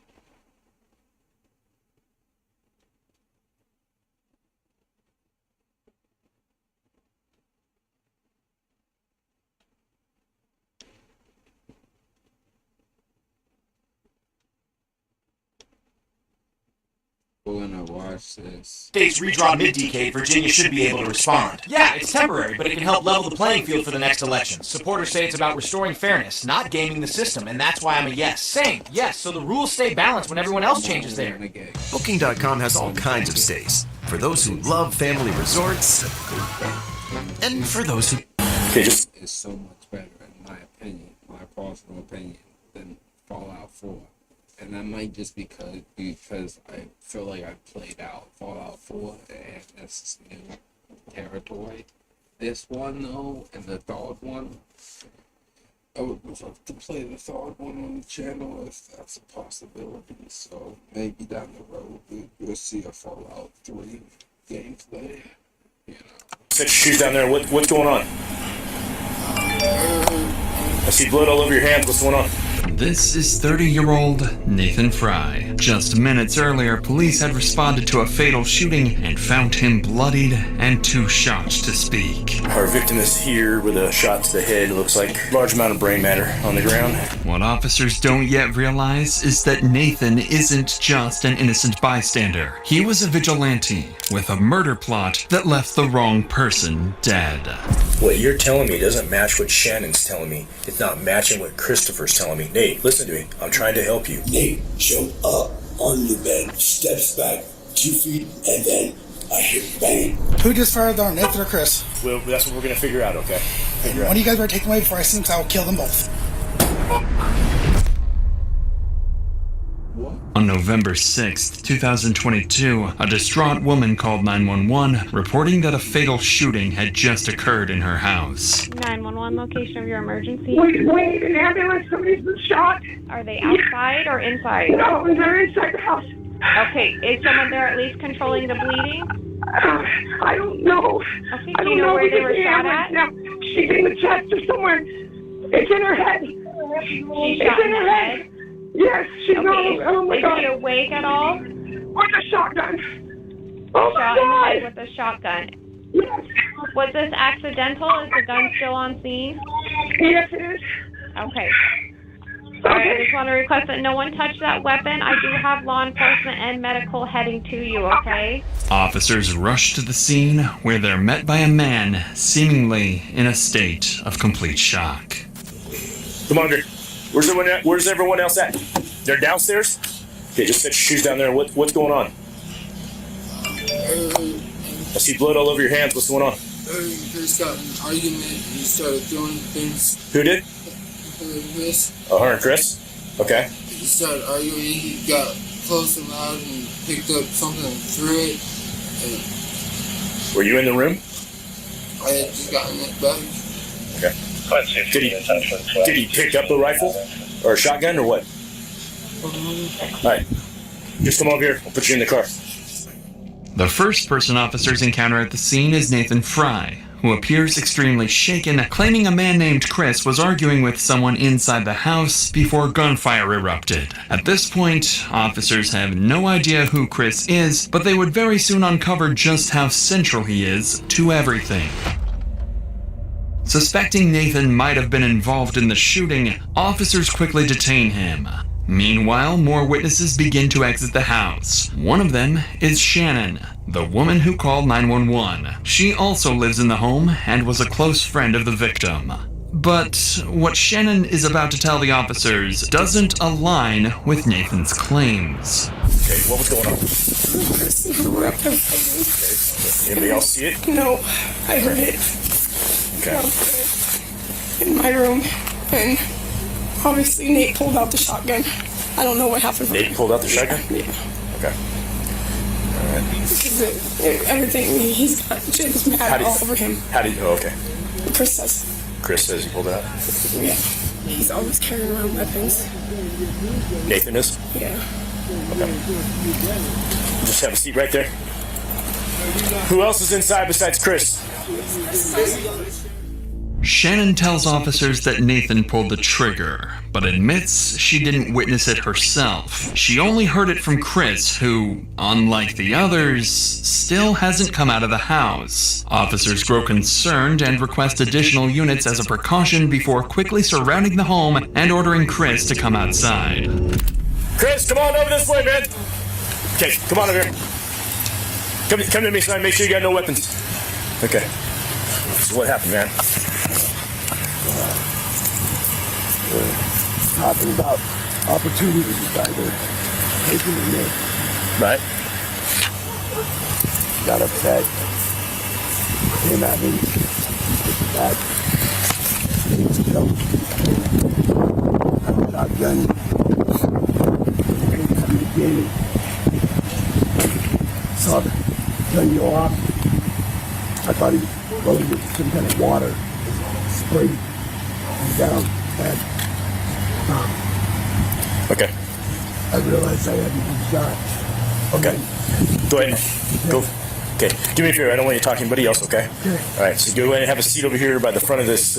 We're gonna watch this. States redraw mid-decade, Virginia should be able to respond. Yeah, it's temporary, but it can help level the playing field for the next election. Supporters say it's about restoring fairness, not gaming the system, and that's why I'm a yes. Same, yes, so the rules stay balanced when everyone else changes there. Booking.com has all kinds of stays. For those who love family resorts, and for those who... It's so much better, in my opinion, my personal opinion, than Fallout 4. And that might just because I feel like I played out Fallout 4 and this new territory. This one though, and the third one, I would love to play the third one on the channel if that's a possibility. So maybe down the road we'll see a Fallout 3 gameplay. You know. Set your shoes down there. What's going on? I see blood all over your hands. What's going on? This is 30-year-old Nathan Fry. Just minutes earlier, police had responded to a fatal shooting and found him bloodied and too shocked to speak. Our victim is here with a shot to the head. It looks like a large amount of brain matter on the ground. What officers don't yet realize is that Nathan isn't just an innocent bystander. He was a vigilante with a murder plot that left the wrong person dead. What you're telling me doesn't match what Shannon's telling me. It's not matching what Christopher's telling me. Nate, listen to me. I'm trying to help you. Nate showed up on the bed, steps back 2 feet, and then I hear bang. Who just fired on, Nathan or Chris? Well, that's what we're going to figure out, okay? One of you guys better take them away before I see them, because I will kill them both. What? On November 6, 2022, a distraught woman called 911 reporting that a fatal shooting had just occurred in her house. 911 location of your emergency. Wait, an ambulance, somebody's been shot. Are they outside or inside? No, they're inside the house. Okay, is someone there at least controlling the bleeding? I don't know. Okay, do you know where they were shot at? Now, she's in the chest or somewhere. It's in her head. She's shot in the head? Yes, she's okay, not. Oh my God. Is she awake at all? With a shotgun. Oh my Shot God. in the head with a shotgun. Yes. Was this accidental? Is the gun still on scene? Yes, it is. Okay. Alright, I just want to request that no one touch that weapon. I do have law enforcement and medical heading to you, okay? Officers rush to the scene where they're met by a man seemingly in a state of complete shock. Commander, where's everyone else at? They're downstairs? Okay, just set your shoes down there. What's going on? I see blood all over your hands. What's going on? Chris got in an argument and he started throwing things. Who did? Chris. Oh, her and Chris? Okay. He started arguing, he got close and loud and picked up something and threw it. And Were you in the room? I had just gotten it back. Okay. Did he pick up the rifle? Or a shotgun or what? Alright. Just come over here. I'll put you in the car. The first person officers encounter at the scene is Nathan Fry, who appears extremely shaken, claiming a man named Chris was arguing with someone inside the house before gunfire erupted. At this point, officers have no idea who Chris is, but they would very soon uncover just how central he is to everything. Suspecting Nathan might have been involved in the shooting, officers quickly detain him. Meanwhile, more witnesses begin to exit the house. One of them is Shannon, the woman who called 911. She also lives in the home and was a close friend of the victim. But what Shannon is about to tell the officers doesn't align with Nathan's claims. Okay, what was going on? We're up there fighting. Anybody else see it? No, I heard it. Okay. In my room, and obviously Nate pulled out the shotgun. I don't know what happened. Nate pulled out the shotgun? Yeah. Okay. Alright. Because everything, he's got Jim's mad all over him. Okay. Chris says. Chris says he pulled it out? Yeah. He's always carrying around weapons. Nathan is? Yeah. Okay. Just have a seat right there. Who else is inside besides Chris? Shannon tells officers that Nathan pulled the trigger, but admits she didn't witness it herself. She only heard it from Chris, who, unlike the others, still hasn't come out of the house. Officers grow concerned and request additional units as a precaution before quickly surrounding the home and ordering Chris to come outside. Chris, come on over this way, man! Okay, come on over here. Come to me, son. Make sure you got no weapons. Okay. So what happened, man? Talking about opportunities that they're taking in there. Right. Got upset. Came at me. Back. Shotgun. Came at me again. Saw the gun go off. I thought he was loaded with some kind of water. Sprayed down. And okay. I realized I hadn't been shot. Okay. Go ahead. Go. Okay. Do me a favor. I don't want you talking to anybody else, okay? Okay. All right. So go ahead and have a seat over here by the front of this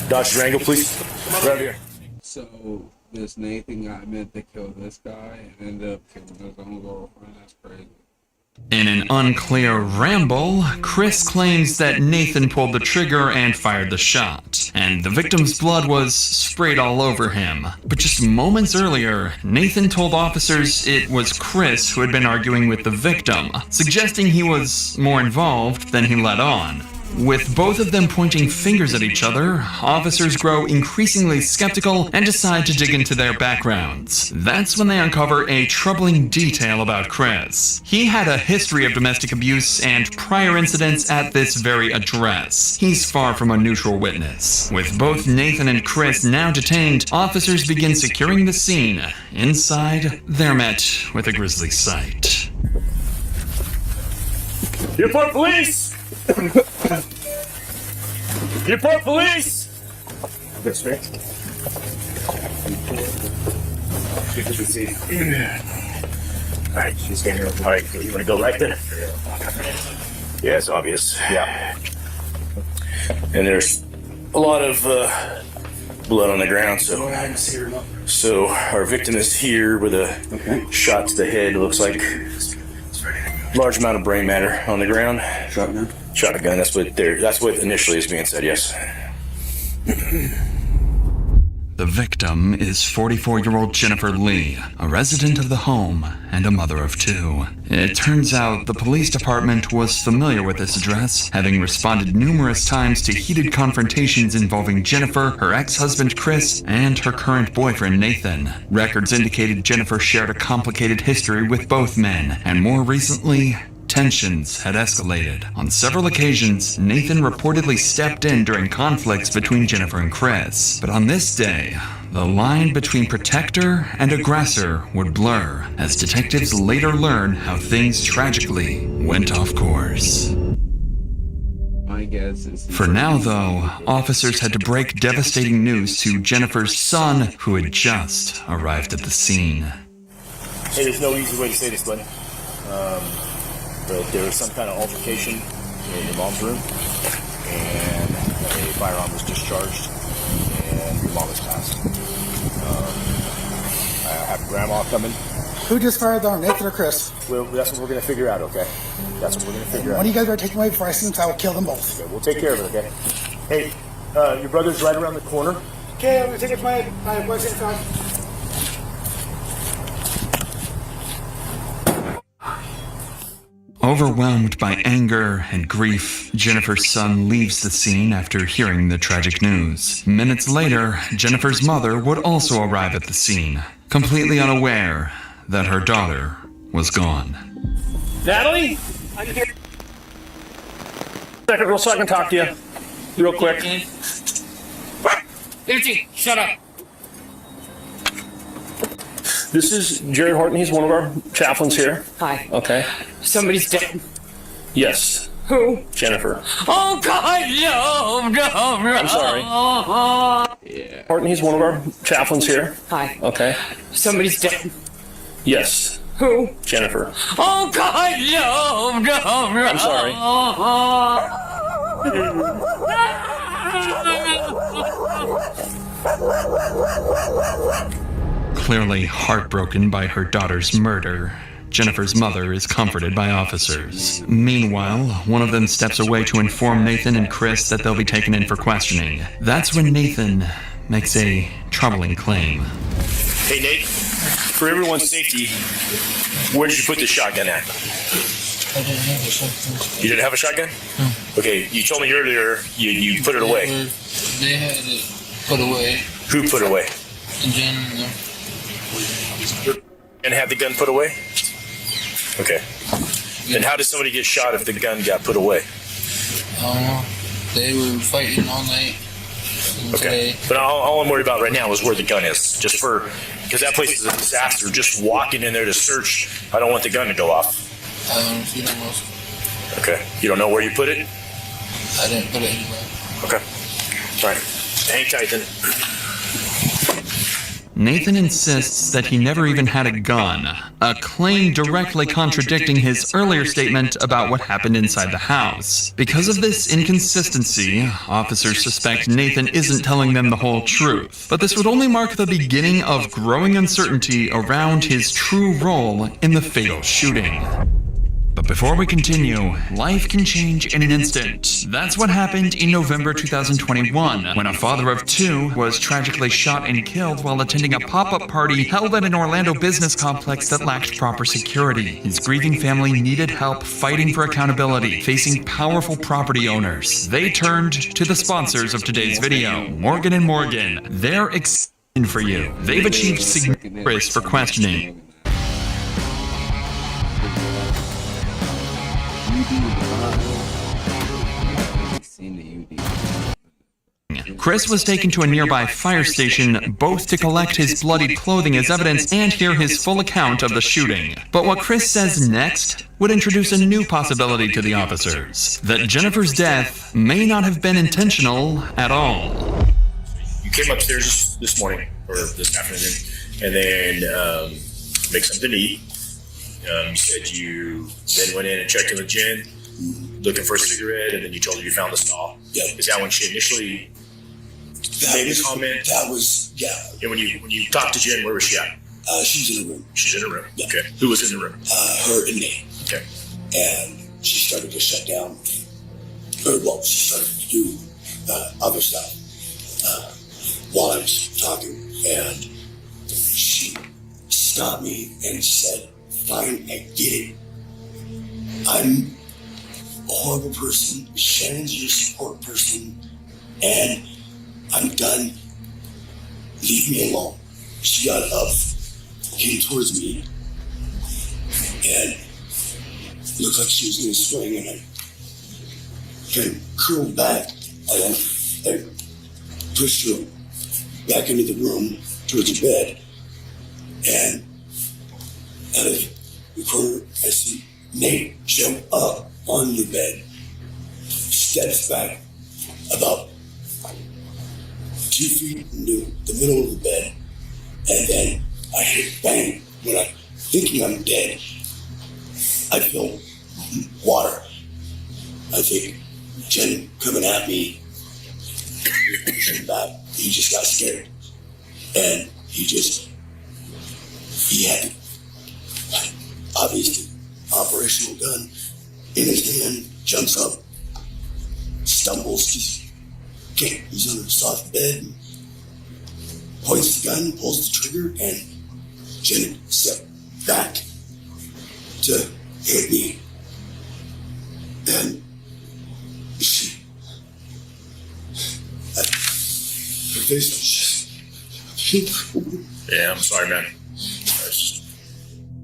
Dodge Durango, please. Right over here. So this Nathan guy meant to kill this guy and ended up killing his own girlfriend. That's crazy. In an unclear ramble, Chris claims that Nathan pulled the trigger and fired the shot, and the victim's blood was sprayed all over him. But just moments earlier, Nathan told officers it was Chris who had been arguing with the victim, suggesting he was more involved than he let on. With both of them pointing fingers at each other, officers grow increasingly skeptical and decide to dig into their backgrounds. That's when they uncover a troubling detail about Chris. He had a history of domestic abuse and prior incidents at this very address. He's far from a neutral witness. With both Nathan and Chris now detained, officers begin securing the scene. Inside, they're met with a grisly sight. Newport Police! Newport Police! This way. Alright, she's getting here. Alright, you want to go right there? Yeah, it's obvious. Yeah. And there's a lot of blood on the ground, so our victim is here with a shot to the head. It looks like large amount of brain matter on the ground. Shotgun? Shotgun, that's what initially is being said, yes. The victim is 44-year-old Jennifer Lee, a resident of the home and a mother of two. It turns out the police department was familiar with this address, having responded numerous times to heated confrontations involving Jennifer, her ex-husband Chris, and her current boyfriend Nathan. Records indicated Jennifer shared a complicated history with both men, and more recently, tensions had escalated. On several occasions, Nathan reportedly stepped in during conflicts between Jennifer and Chris. But on this day, the line between protector and aggressor would blur, as detectives later learn how things tragically went off course. My guess is... For now, though, officers had to break devastating news to Jennifer's son, who had just arrived at the scene. Hey, there's no easy way to say this, buddy. But there was some kind of altercation in your mom's room, and a firearm was discharged, and your mom was passed. I have grandma coming. Who just fired on Nathan or Chris? Well, that's what we're going to figure out, okay? That's what we're going to figure out. One of you guys better take them away before I see them, I will kill them both. Okay, we'll take care of it, okay? Hey, your brother's right around the corner. Okay, I'm going to take it to my wife's inside. Overwhelmed by anger and grief, Jennifer's son leaves the scene after hearing the tragic news. Minutes later, Jennifer's mother would also arrive at the scene, completely unaware that her daughter was gone. Natalie? I'm here. Second, so I can talk to you. Real quick. Nancy, shut up. This is Jerry Horton. He's one of our chaplains here. Hi. Okay. Somebody's dead. Yes. Who? Jennifer. Oh, God, no. I'm sorry. Yeah. Horton, he's one of our chaplains here. Hi. Okay. Somebody's dead. Yes. Who? Jennifer. Oh, God, no. I'm sorry. Clearly heartbroken by her daughter's murder, Jennifer's mother is comforted by officers. Meanwhile, one of them steps away to inform Nathan and Chris that they'll be taken in for questioning. That's when Nathan makes a troubling claim. Hey, Nate. For everyone's safety, where did you put the shotgun at? I didn't have a shotgun. You didn't have a shotgun? No. Okay, you told me earlier you put it away. They had it put away. Who put it away? Jen. And had the gun put away? Okay. Then how did somebody get shot if the gun got put away? I don't know. They were fighting all night. Okay. But all I'm worried about right now is where the gun is. Just because that place is a disaster. Just walking in there to search, I don't want the gun to go off. I don't see them also. Okay. You don't know where you put it? I didn't put it anywhere. Okay. All right. Hang tight then. Nathan insists that he never even had a gun, a claim directly contradicting his earlier statement about what happened inside the house. Because of this inconsistency, officers suspect Nathan isn't telling them the whole truth. But this would only mark the beginning of growing uncertainty around his true role in the fatal shooting. But before we continue, life can change in an instant. That's what happened in November 2021, when a father of 2 was tragically shot and killed while attending a pop-up party held at an Orlando business complex that lacked proper security. His grieving family needed help fighting for accountability, facing powerful property owners. They turned to the sponsors of today's video, Morgan & Morgan. They're excited for you. They've achieved significant risk for questioning. Chris was taken to a nearby fire station, both to collect his bloodied clothing as evidence and hear his full account of the shooting. But what Chris says next would introduce a new possibility to the officers, that Jennifer's death may not have been intentional at all. You came upstairs this morning, or this afternoon, and then make something to eat. You said you then went in and checked in with Jen, looking for a cigarette, and then you told her you found the saw. Yeah. Is that when she initially made a comment? That was, yeah. And when you talked to Jen, where was she at? She's in the room. She's in the room. Yeah. Okay. Who was in the room? Her and Nate. Okay. And she started to shut down. She started to do other stuff while I was talking. And she stopped me and said, "Fine, I get it. I'm a horrible person. Shannon's your support person. And I'm done. Leave me alone." She got up, came towards me, and looked like she was going to swing, and I kind of curled back, and I pushed her back into the room towards the bed, and out of the corner, I see Nate jump up on the bed, steps back about 2 feet into the middle of the bed, and then I hit bang. When I'm thinking I'm dead, I feel water. I think Jen coming at me, pushing back. He just got scared, and he had obviously operational gun in his hand, jumps up, stumbles, he's on a soft bed, and points the gun, pulls the trigger, and Jen stepped back to hit me. And her face was just... Yeah, I'm sorry, man.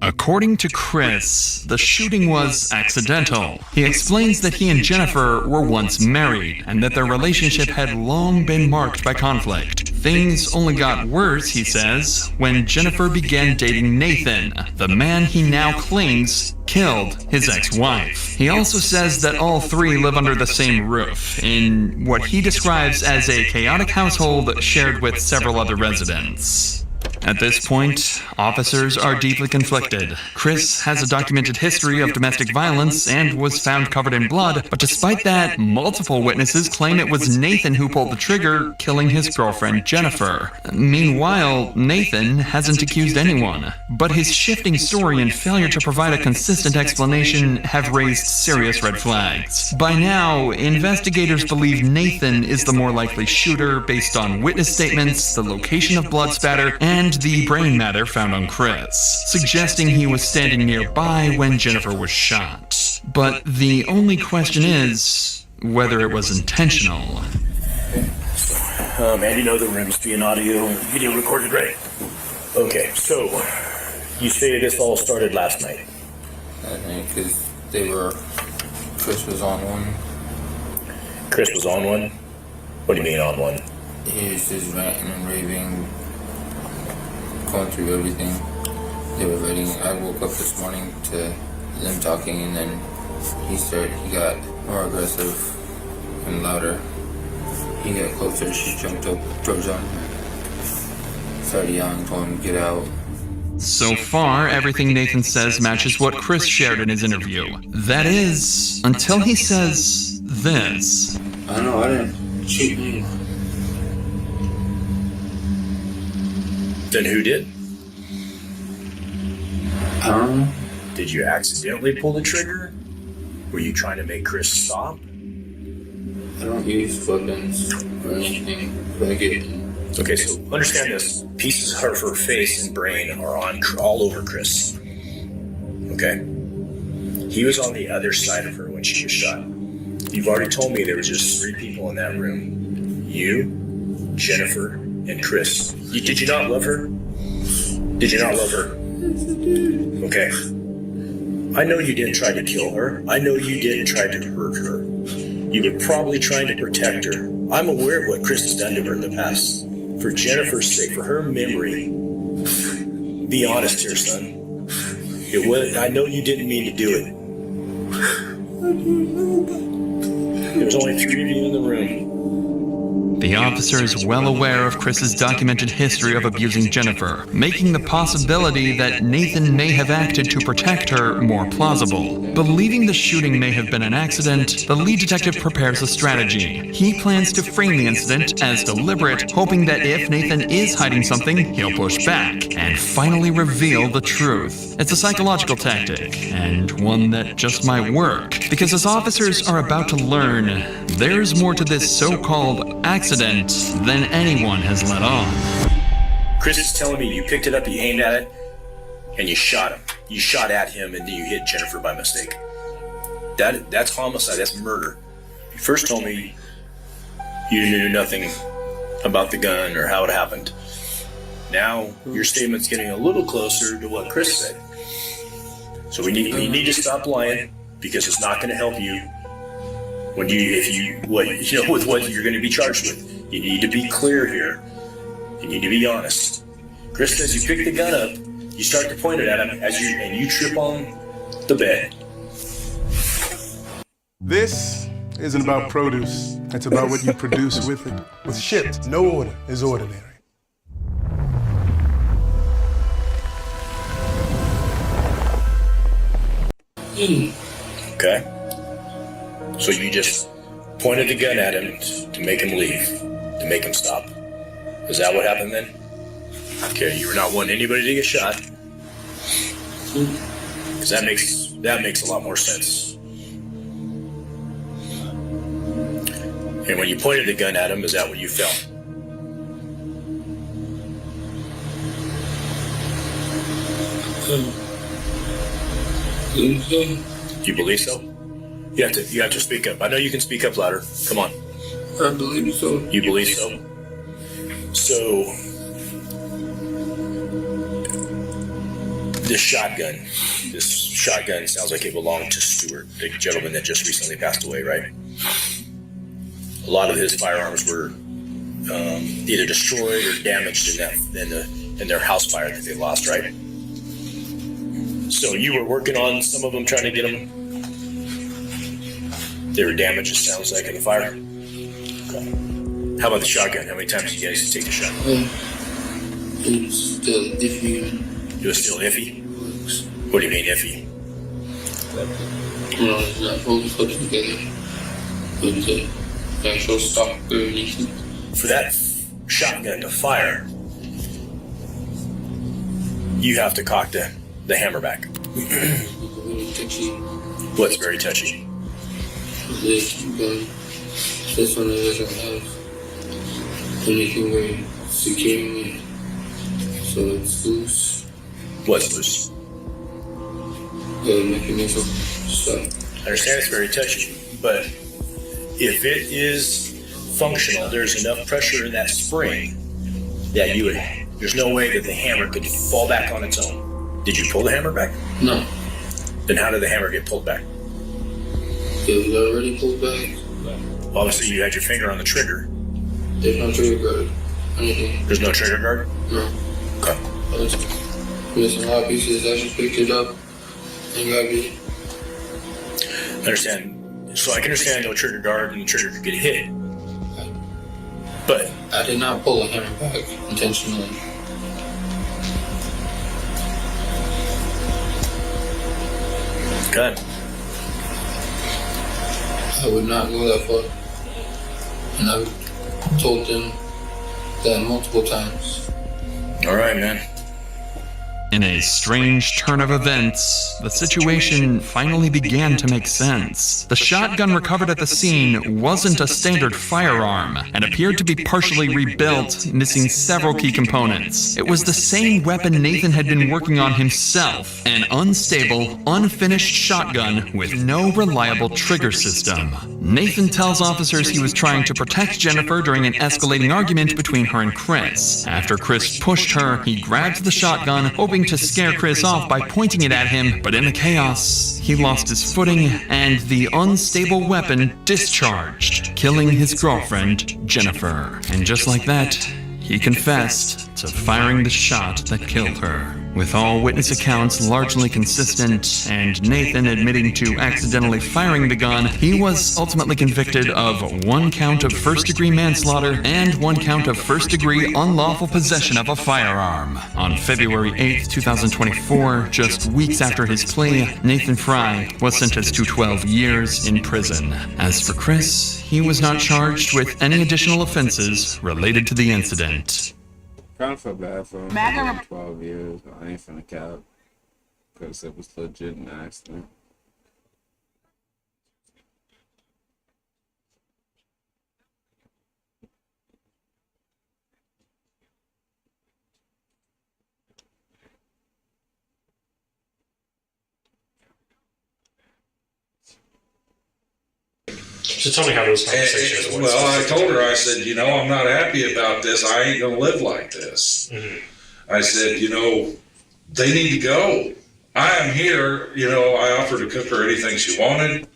According to Chris, the shooting was accidental. He explains that he and Jennifer were once married, and that their relationship had long been marked by conflict. Things only got worse, he says, when Jennifer began dating Nathan, the man he now claims killed his ex-wife. He also says that all 3 live under the same roof, in what he describes as a chaotic household shared with several other residents. At this point, officers are deeply conflicted. Chris has a documented history of domestic violence and was found covered in blood, but despite that, multiple witnesses claim it was Nathan who pulled the trigger, killing his girlfriend Jennifer. Meanwhile, Nathan hasn't accused anyone, but his shifting story and failure to provide a consistent explanation have raised serious red flags. By now, investigators believe Nathan is the more likely shooter based on witness statements, the location of blood spatter, and the brain matter found on Chris, suggesting he was standing nearby when Jennifer was shot. But the only question is whether it was intentional. And you know the room's being audio and video recorded, right? Okay, so you say this all started last night. I think because Chris was on one. Chris was on one? What do you mean on one? He was just ranting and raving, going through everything they were writing. I woke up this morning to them talking, and then he got more aggressive and louder. He got closer, she jumped up, George on him, started yelling, told him to get out. So far, everything Nathan says matches what Chris shared in his interview. That is, until he says this. I don't know, I didn't shoot me. Then who did? I don't know. Did you accidentally pull the trigger? Were you trying to make Chris stop? I don't use weapons or anything when I get in. Okay, so understand this. Pieces of her face and brain are all over Chris. Okay? He was on the other side of her when she was shot. You've already told me there was just 3 people in that room. You, Jennifer, and Chris. Did you not love her? Did you not love her? Okay. I know you didn't try to kill her. I know you didn't try to hurt her. You were probably trying to protect her. I'm aware of what Chris has done to her in the past. For Jennifer's sake, for her memory, be honest here, son. I know you didn't mean to do it. There's only 3 of you in the room. The officer is well aware of Chris's documented history of abusing Jennifer, making the possibility that Nathan may have acted to protect her more plausible. Believing the shooting may have been an accident, the lead detective prepares a strategy. He plans to frame the incident as deliberate, hoping that if Nathan is hiding something, he'll push back and finally reveal the truth. It's a psychological tactic, and one that just might work, because as officers are about to learn, there's more to this so-called accident than anyone has let on. Chris is telling me you picked it up, you aimed at it, and you shot him. You shot at him and then you hit Jennifer by mistake. That's homicide, that's murder. You first told me you knew nothing about the gun or how it happened. Now your statement's getting a little closer to what Chris said. So we need to stop lying, because it's not going to help you with what you're going to be charged with. You need to be clear here. You need to be honest. Chris says you pick the gun up, you start to point it at him and you trip on the bed. This isn't about produce. It's about what you produce with it. With shit, no order is ordinary. Okay? So you just pointed the gun at him to make him leave, to make him stop. Is that what happened then? Okay, you were not wanting anybody to get shot. Because that makes a lot more sense. And when you pointed the gun at him, is that what you felt? Do you believe so? You have to speak up. I know you can speak up louder. Come on. I believe so. You believe so? So, this shotgun sounds like it belonged to Stewart, the gentleman that just recently passed away, right? A lot of his firearms were either destroyed or damaged in their house fire that they lost, right? So you were working on some of them, trying to get them. They were damaged, it sounds like, in the fire. Okay. How about the shotgun? How many times did you guys take the shotgun? It's still iffy. It was still iffy? What do you mean iffy? No, it's not fully put together. But the actual stock anything. For that shotgun to fire, you have to cock the hammer back. Very touchy. What's very touchy? This one doesn't have anything very securing it, so it's loose. What's loose? The mechanism. So I understand it's very touchy, but if it is functional, there's enough pressure in that spring that there's no way that the hammer could fall back on its own. Did you pull the hammer back? No. Then how did the hammer get pulled back? It was already pulled back. Obviously, you had your finger on the trigger. There's no trigger guard. Anything. There's no trigger guard? No. Okay. There's missing a lot of pieces. I just picked it up and grabbed it. I understand. So I can understand no trigger guard and the trigger could get hit. But I did not pull a hammer back intentionally. Okay. I would not go that far. And I've told them that multiple times. All right, man. In a strange turn of events, the situation finally began to make sense. The shotgun recovered at the scene wasn't a standard firearm and appeared to be partially rebuilt, missing several key components. It was the same weapon Nathan had been working on himself, an unstable, unfinished shotgun with no reliable trigger system. Nathan tells officers he was trying to protect Jennifer during an escalating argument between her and Chris. After Chris pushed her, he grabbed the shotgun, hoping to scare Chris off by pointing it at him, but in the chaos, he lost his footing and the unstable weapon discharged, killing his girlfriend, Jennifer. And just like that, he confessed to firing the shot that killed her. With all witness accounts largely consistent and Nathan admitting to accidentally firing the gun, he was ultimately convicted of 1 count of first-degree manslaughter and 1 count of first-degree unlawful possession of a firearm. On February 8, 2024, just weeks after his plea, Nathan Fry was sentenced to 12 years in prison. As for Chris, he was not charged with any additional offenses related to the incident. Kind of feel bad for him. 12 years. I ain't finna cap. Because it was legit an accident. So tell me how those conversations went. Well, I told her, I said, you know, I'm not happy about this. I ain't going to live like this. Mm-hmm. I said, you know, they need to go. I am here. You know, I offered to cook her anything she wanted.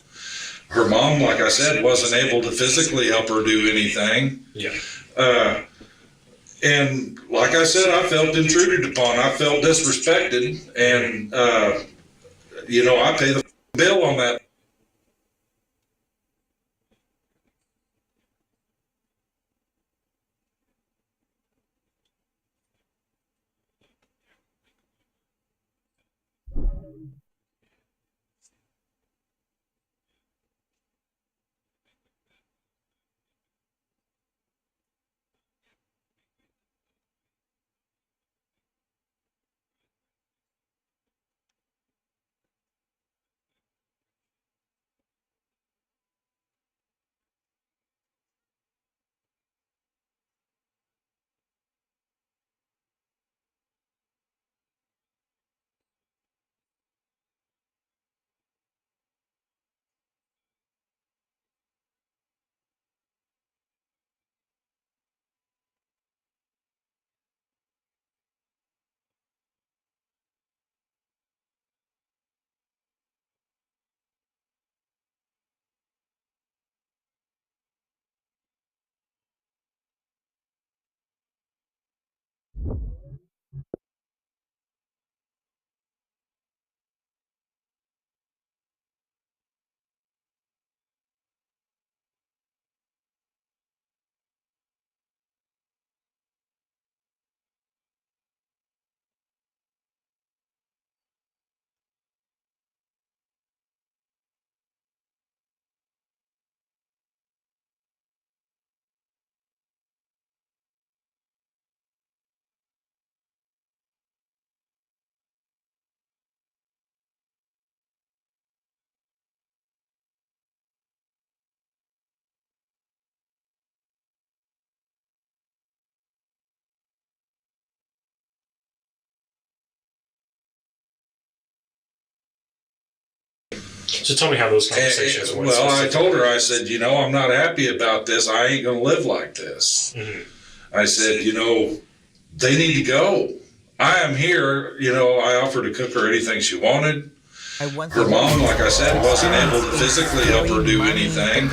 Her mom, like I said, wasn't able to physically help her do anything. Yeah. And like I said, I felt intruded upon. I felt disrespected. And, you know, I pay the bill on that. So tell me how those conversations went. Well, I told her, I said, you know, I'm not happy about this. I ain't going to live like this. Mm-hmm. I said, you know, they need to go. I am here. You know, I offered to cook her anything she wanted. Her mom, like I said, wasn't able to physically help her do anything.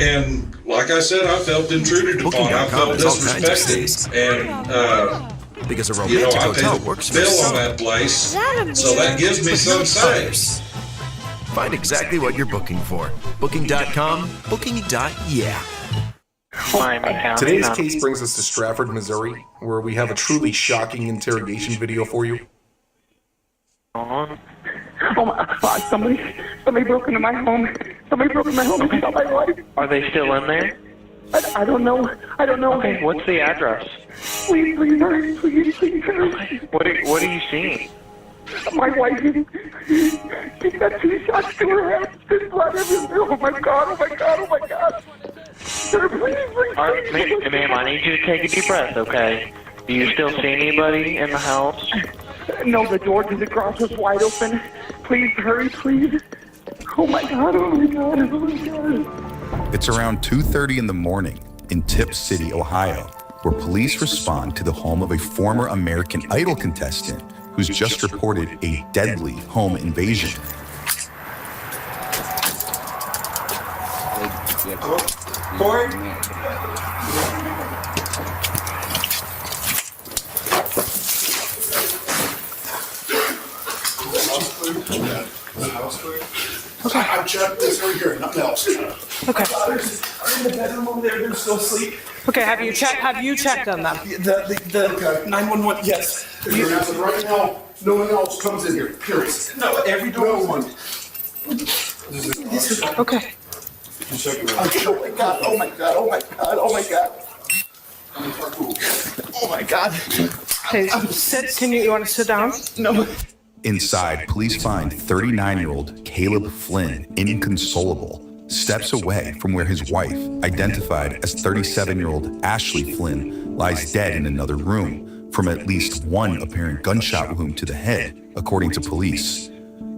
And like I said, I felt intruded upon. I felt disrespected. And, because a you know, romantic I hotel pay works the for bill some, on that place, so that gives me some say. Find exactly what you're booking for. Booking.com, booking.yeah. Today's case brings us to Stratford, Missouri, where we have a truly shocking interrogation video for you. Oh my God, somebody broke into my home. Somebody broke into my home and shot my wife. Are they still in there? I don't know. Okay, what's the address? Please hurry. Please hurry. What are you seeing? My wife, she got 2 shots to her head. There's blood everywhere. Oh my God. Sir, please. Ma'am, I need you to take a deep breath, okay? Do you still see anybody in the house? No, the door to the garage was wide open. Please hurry, please. Oh my God. It's around 2:30 in the morning in Tip City, Ohio, where police respond to the home of a former American Idol contestant who's just reported a deadly home invasion. Corey? Okay. I checked this over here, nothing else. Okay. They're in the bedroom over there, they're still asleep. Okay, have you checked on them? The 911, yes. As of right now, no one else comes in here, period. No, every door. No one. Okay. Oh my God. Hey, sit. You want to sit down? No. Inside, police find 39-year-old Caleb Flynn inconsolable, steps away from where his wife, identified as 37-year-old Ashley Flynn, lies dead in another room from at least one apparent gunshot wound to the head, according to police.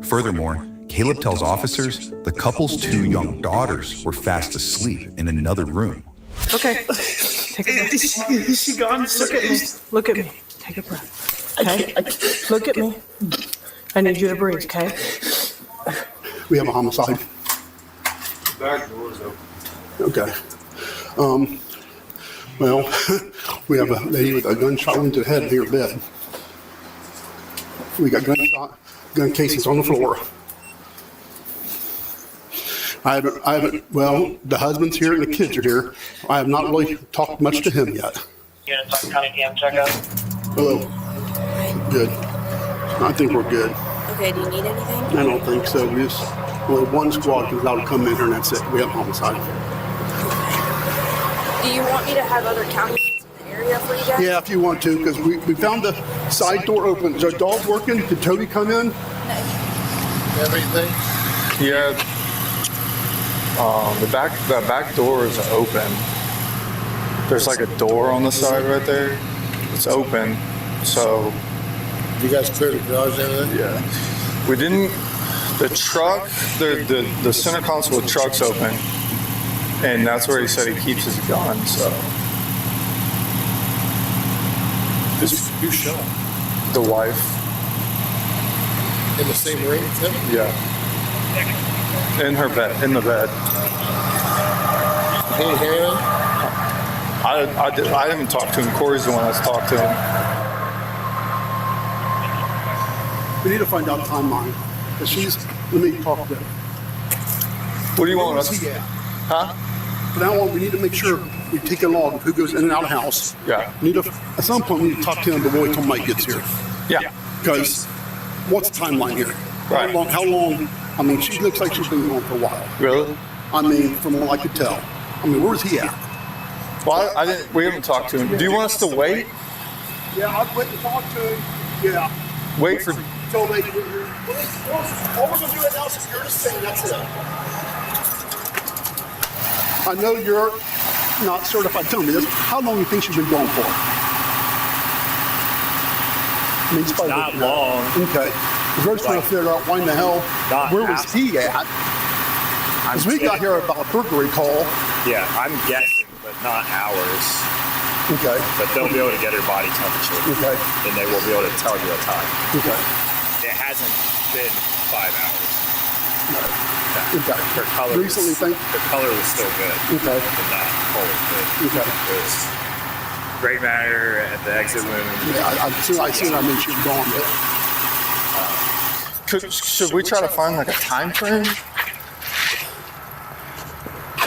Furthermore, Caleb tells officers the couple's 2 young daughters were fast asleep in another room. Okay. Take a breath. Is she gone? Look at me. Take a breath. Okay? Look at me. I need you to breathe, okay? We have a homicide. Back door's open. Okay. Well, we have a lady with a gunshot wound to the head near bed. We got gun cases on the floor. Well, the husband's here and the kids are here. I have not really talked much to him yet. You gonna talk County Cam checkup? Hello. Good. I think we're good. Okay, do you need anything? I don't think so. We just, only one squad is allowed to come in here and that's it. We have homicide. Do you want me to have other counties in the area for you guys? Yeah, if you want to, because we found the side door open. Is our dog working? Did Toby come in? Everything? Yeah. The back door is open. There's like a door on the side right there. It's open, so. You guys cleared the garage and everything? Yeah. We didn't. The truck, the center console with truck's open, and that's where he said he keeps his gun. So. Who shot? The wife. In the same ring as him? Yeah. In her bed. In the bed. I haven't talked to him. Corey's the one that's talked to him. We need to find out the timeline. Let me talk to her. What do you want us? Huh? From now on, we need to make sure we take a log of who goes in and out of the house. Yeah. At some point, we need to talk to him before until Mike gets here. Yeah. Because what's the timeline here? Right. How long? I mean, she looks like she's been gone for a while. Really? I mean, from what I could tell. I mean, where's he at? Well, we haven't talked to him. Do you want us to wait? Yeah, I'll wait and talk to him. Yeah. Wait for. Until they. All we're gonna do right now is you're just saying that's it. I know you're not certified. Tell me this. How long do you think she's been gone for? I mean, it's probably not long. Okay. We're just trying to figure out why in the hell, where was he at? Because we got here about a burglary call. Yeah, I'm guessing, but not hours. Okay. But they'll be able to get her body temperature. Okay. And they will be able to tell you a time. Okay. It hasn't been 5 hours. No. Okay. Her color her color was still good. Okay. And that color was good. Okay. It was gray matter at the exit wound. Yeah, I see what I mean. She's gone. Should we try to find like a time frame?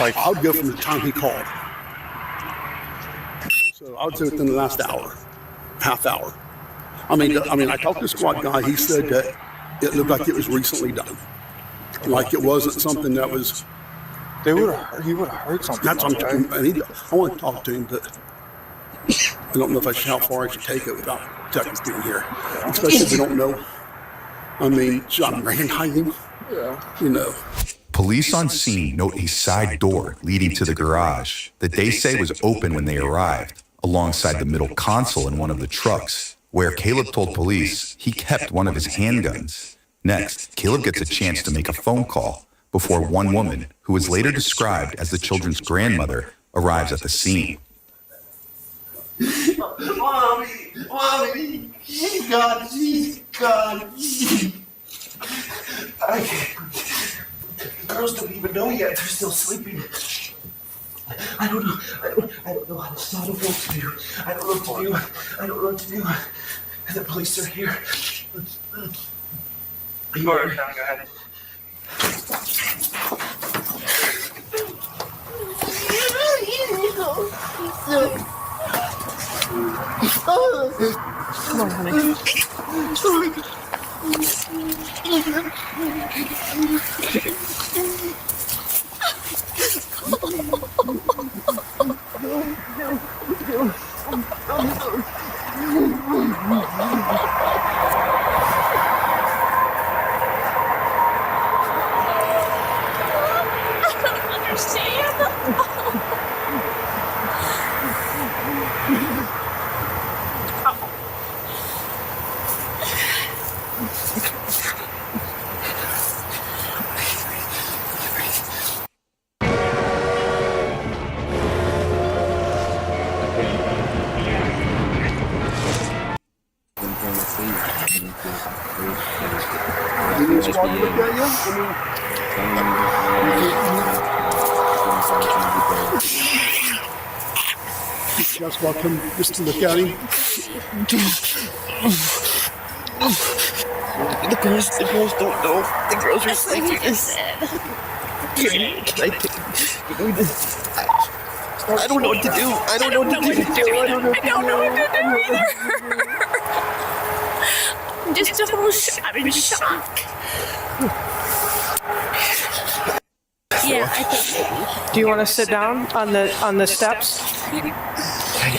Like, I'll go from the time he called. So I would say within the last hour, half hour. I mean, I talked to the squad guy. He said that it looked like it was recently done. Like it wasn't something that was. He would have heard something. That's what I'm talking about. I want to talk to him, but don't know how far I should take it without detectives being here, especially if we don't know. I mean, should I ransack him? Yeah. You know. Police on scene note a side door leading to the garage that they say was open when they arrived, alongside the middle console in one of the trucks, where Caleb told police he kept one of his handguns. Next, Caleb gets a chance to make a phone call before one woman, who is later described as the children's grandmother, arrives at the scene. Mommy, God, the girls don't even know yet. They're still sleeping. I don't know how to start. I don't know what to do. I don't know what to do. The police are here. Go ahead. Come on, honey. Just welcome, just to look at him. The girls don't know. The girls are sleeping. I don't know what to do. I don't know what to do. I'm just a little I'm in shock. Yeah, I think. Do you want to sit down on the steps? Do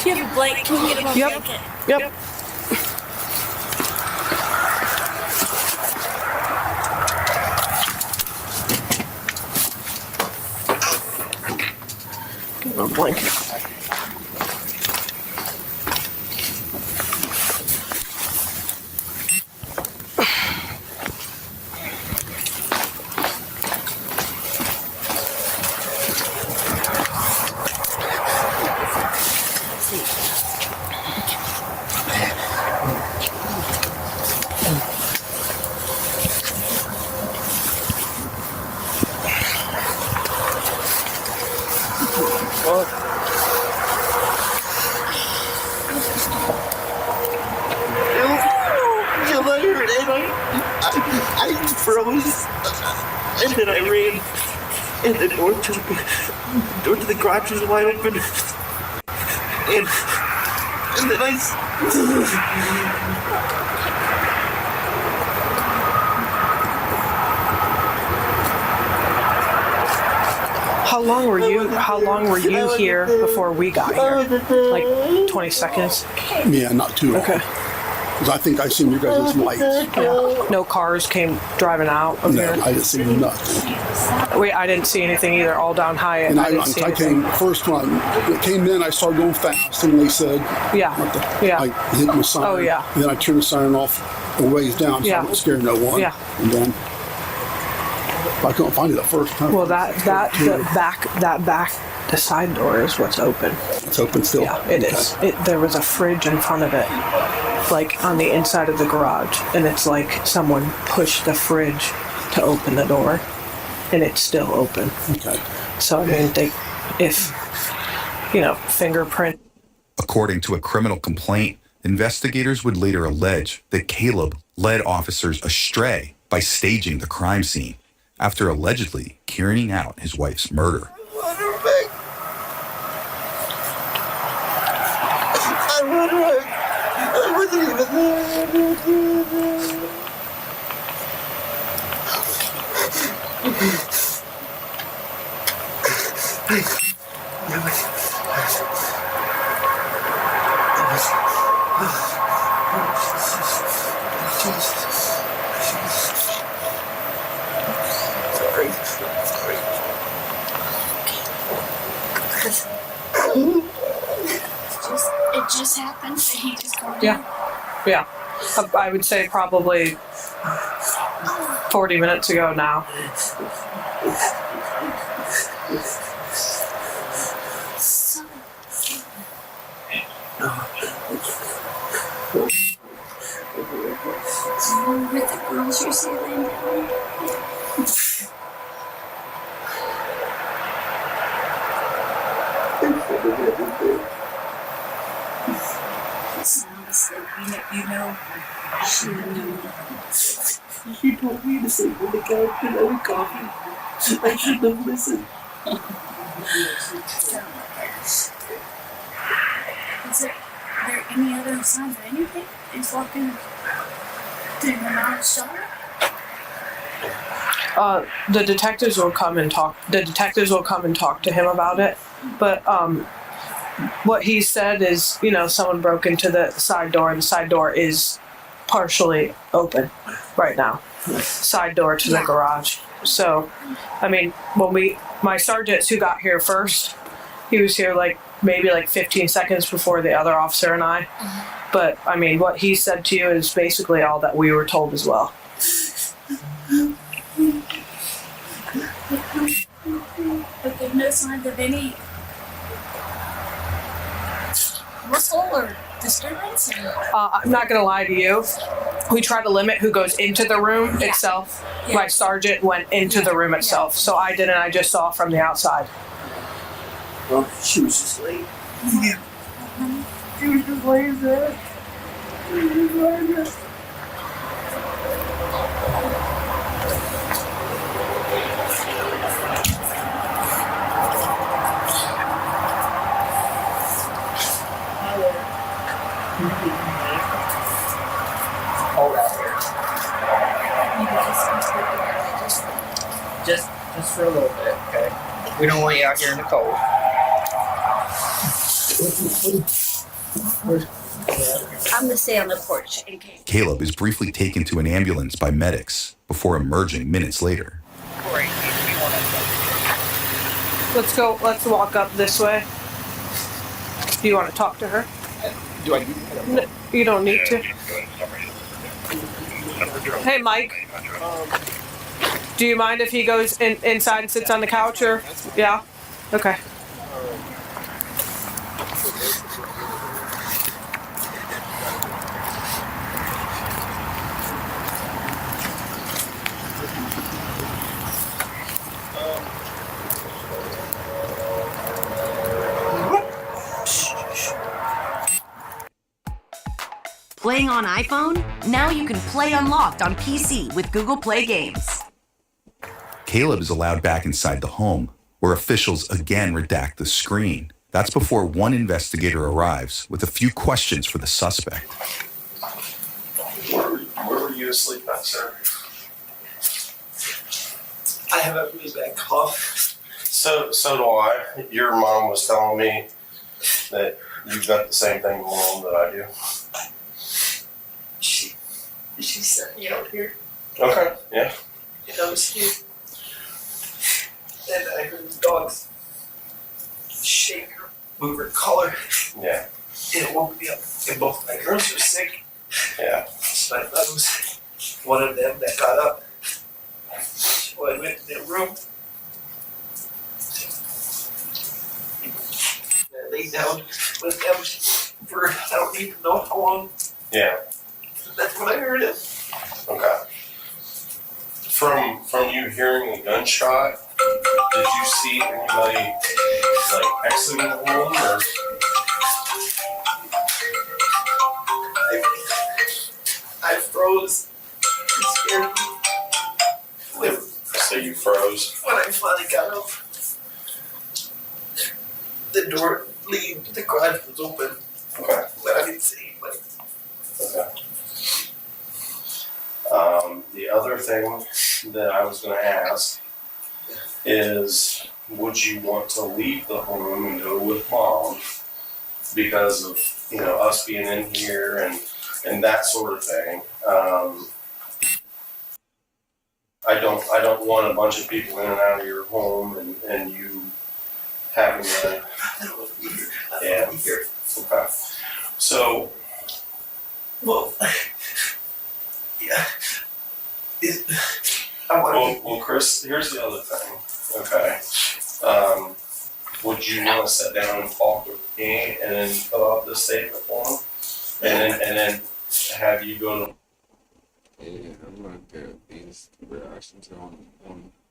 you have a blanket? Can you get him a blanket? Yep. Give him a blanket. I froze, and then I ran, and the door to the garage was wide open, and then How long were you here before we got here? Like 20 seconds? Yeah, not too long. Okay. Because I think I seen you guys' lights. Yeah. No cars came driving out of here? No, I didn't see nothing. I didn't see anything either, all down Hyatt. And I didn't see I came, first when I came in, I started going fast, and they said, yeah. I hit my siren. Oh, yeah. And then I turned the siren off a ways down, so I didn't scare no one. Yeah. And then I couldn't find it the first time. Well, the side door is what's open. It's open still? Yeah, it is. There was a fridge in front of it, like on the inside of the garage, and it's like someone pushed the fridge to open the door, and it's still open. Okay. So, I mean, fingerprint. According to a criminal complaint, investigators would later allege that Caleb led officers astray by staging the crime scene after allegedly carrying out his wife's murder. I wasn't even there. just happened? That he just called Yeah. Yeah. I would say probably 40 minutes ago now. With the grocery laying down. Sounds like you know, she knew. She told me to sleep on the couch and have coffee. I shouldn't have listened. Is there any other signs of anything? He's walking to the mountain's daughter? The detectives will come and talk. The detectives will come and talk to him about it. But what he said is, someone broke into the side door, and the side door is partially open right now. Side door to the garage. So, I mean, my sergeants who got here first, he was here maybe 15 seconds before the other officer and I. But, I mean, what he said to you is basically all that we were told as well. But there's no signs of any rustle or disturbance? I'm not going to lie to you. We try to limit who goes into the room itself. Yeah. My sergeant went into the room itself, so I didn't. I just saw from the outside. Well, she was just late. Yeah. She was just laying there. Hold out here. Just for a little bit, okay? We don't want you out here in the cold. I'm gonna stay on the porch in case. Caleb is briefly taken to an ambulance by medics before emerging minutes later. Let's go. Let's walk up this way. Do you want to talk to her? Do I? No, you don't need to. Hey, Mike. Do you mind if he goes inside and sits on the couch, or? Yeah? Okay. Playing on iPhone? Now you can play Unlocked on PC with Google Play Games. Caleb is allowed back inside the home, where officials again redact the screen. That's before one investigator arrives with a few questions for the suspect. Where were you asleep at, sir? I have a really bad cough. So do I. Your mom was telling me that you've got the same thing going on that I do. She sent me out here. Okay, yeah. And I was here. And I heard the dogs shake her, move her collar. Yeah. And it woke me up. And both my girls were sick. Yeah. So I thought it was one of them that got up. So I went to their room. And I laid down with them for I don't even know how long. Yeah. That's what I heard. Okay. From you hearing a gunshot, did you see anybody exiting the room or? I froze. It scared me. So you froze? When I finally got up, the door leading to the garage was open. Okay. But I didn't see anybody. Okay. The other thing that I was going to ask is, would you want to leave the home and go with mom because of us being in here and that sort of thing? I don't want a bunch of people in and out of your home and you having to. Yeah. Okay. So, Well, yeah. Well, Chris, here's the other thing. Okay. Would you want to sit down and talk with me and then fill out this statement form, and then have you go to? Yeah, I'm not good at these reactions on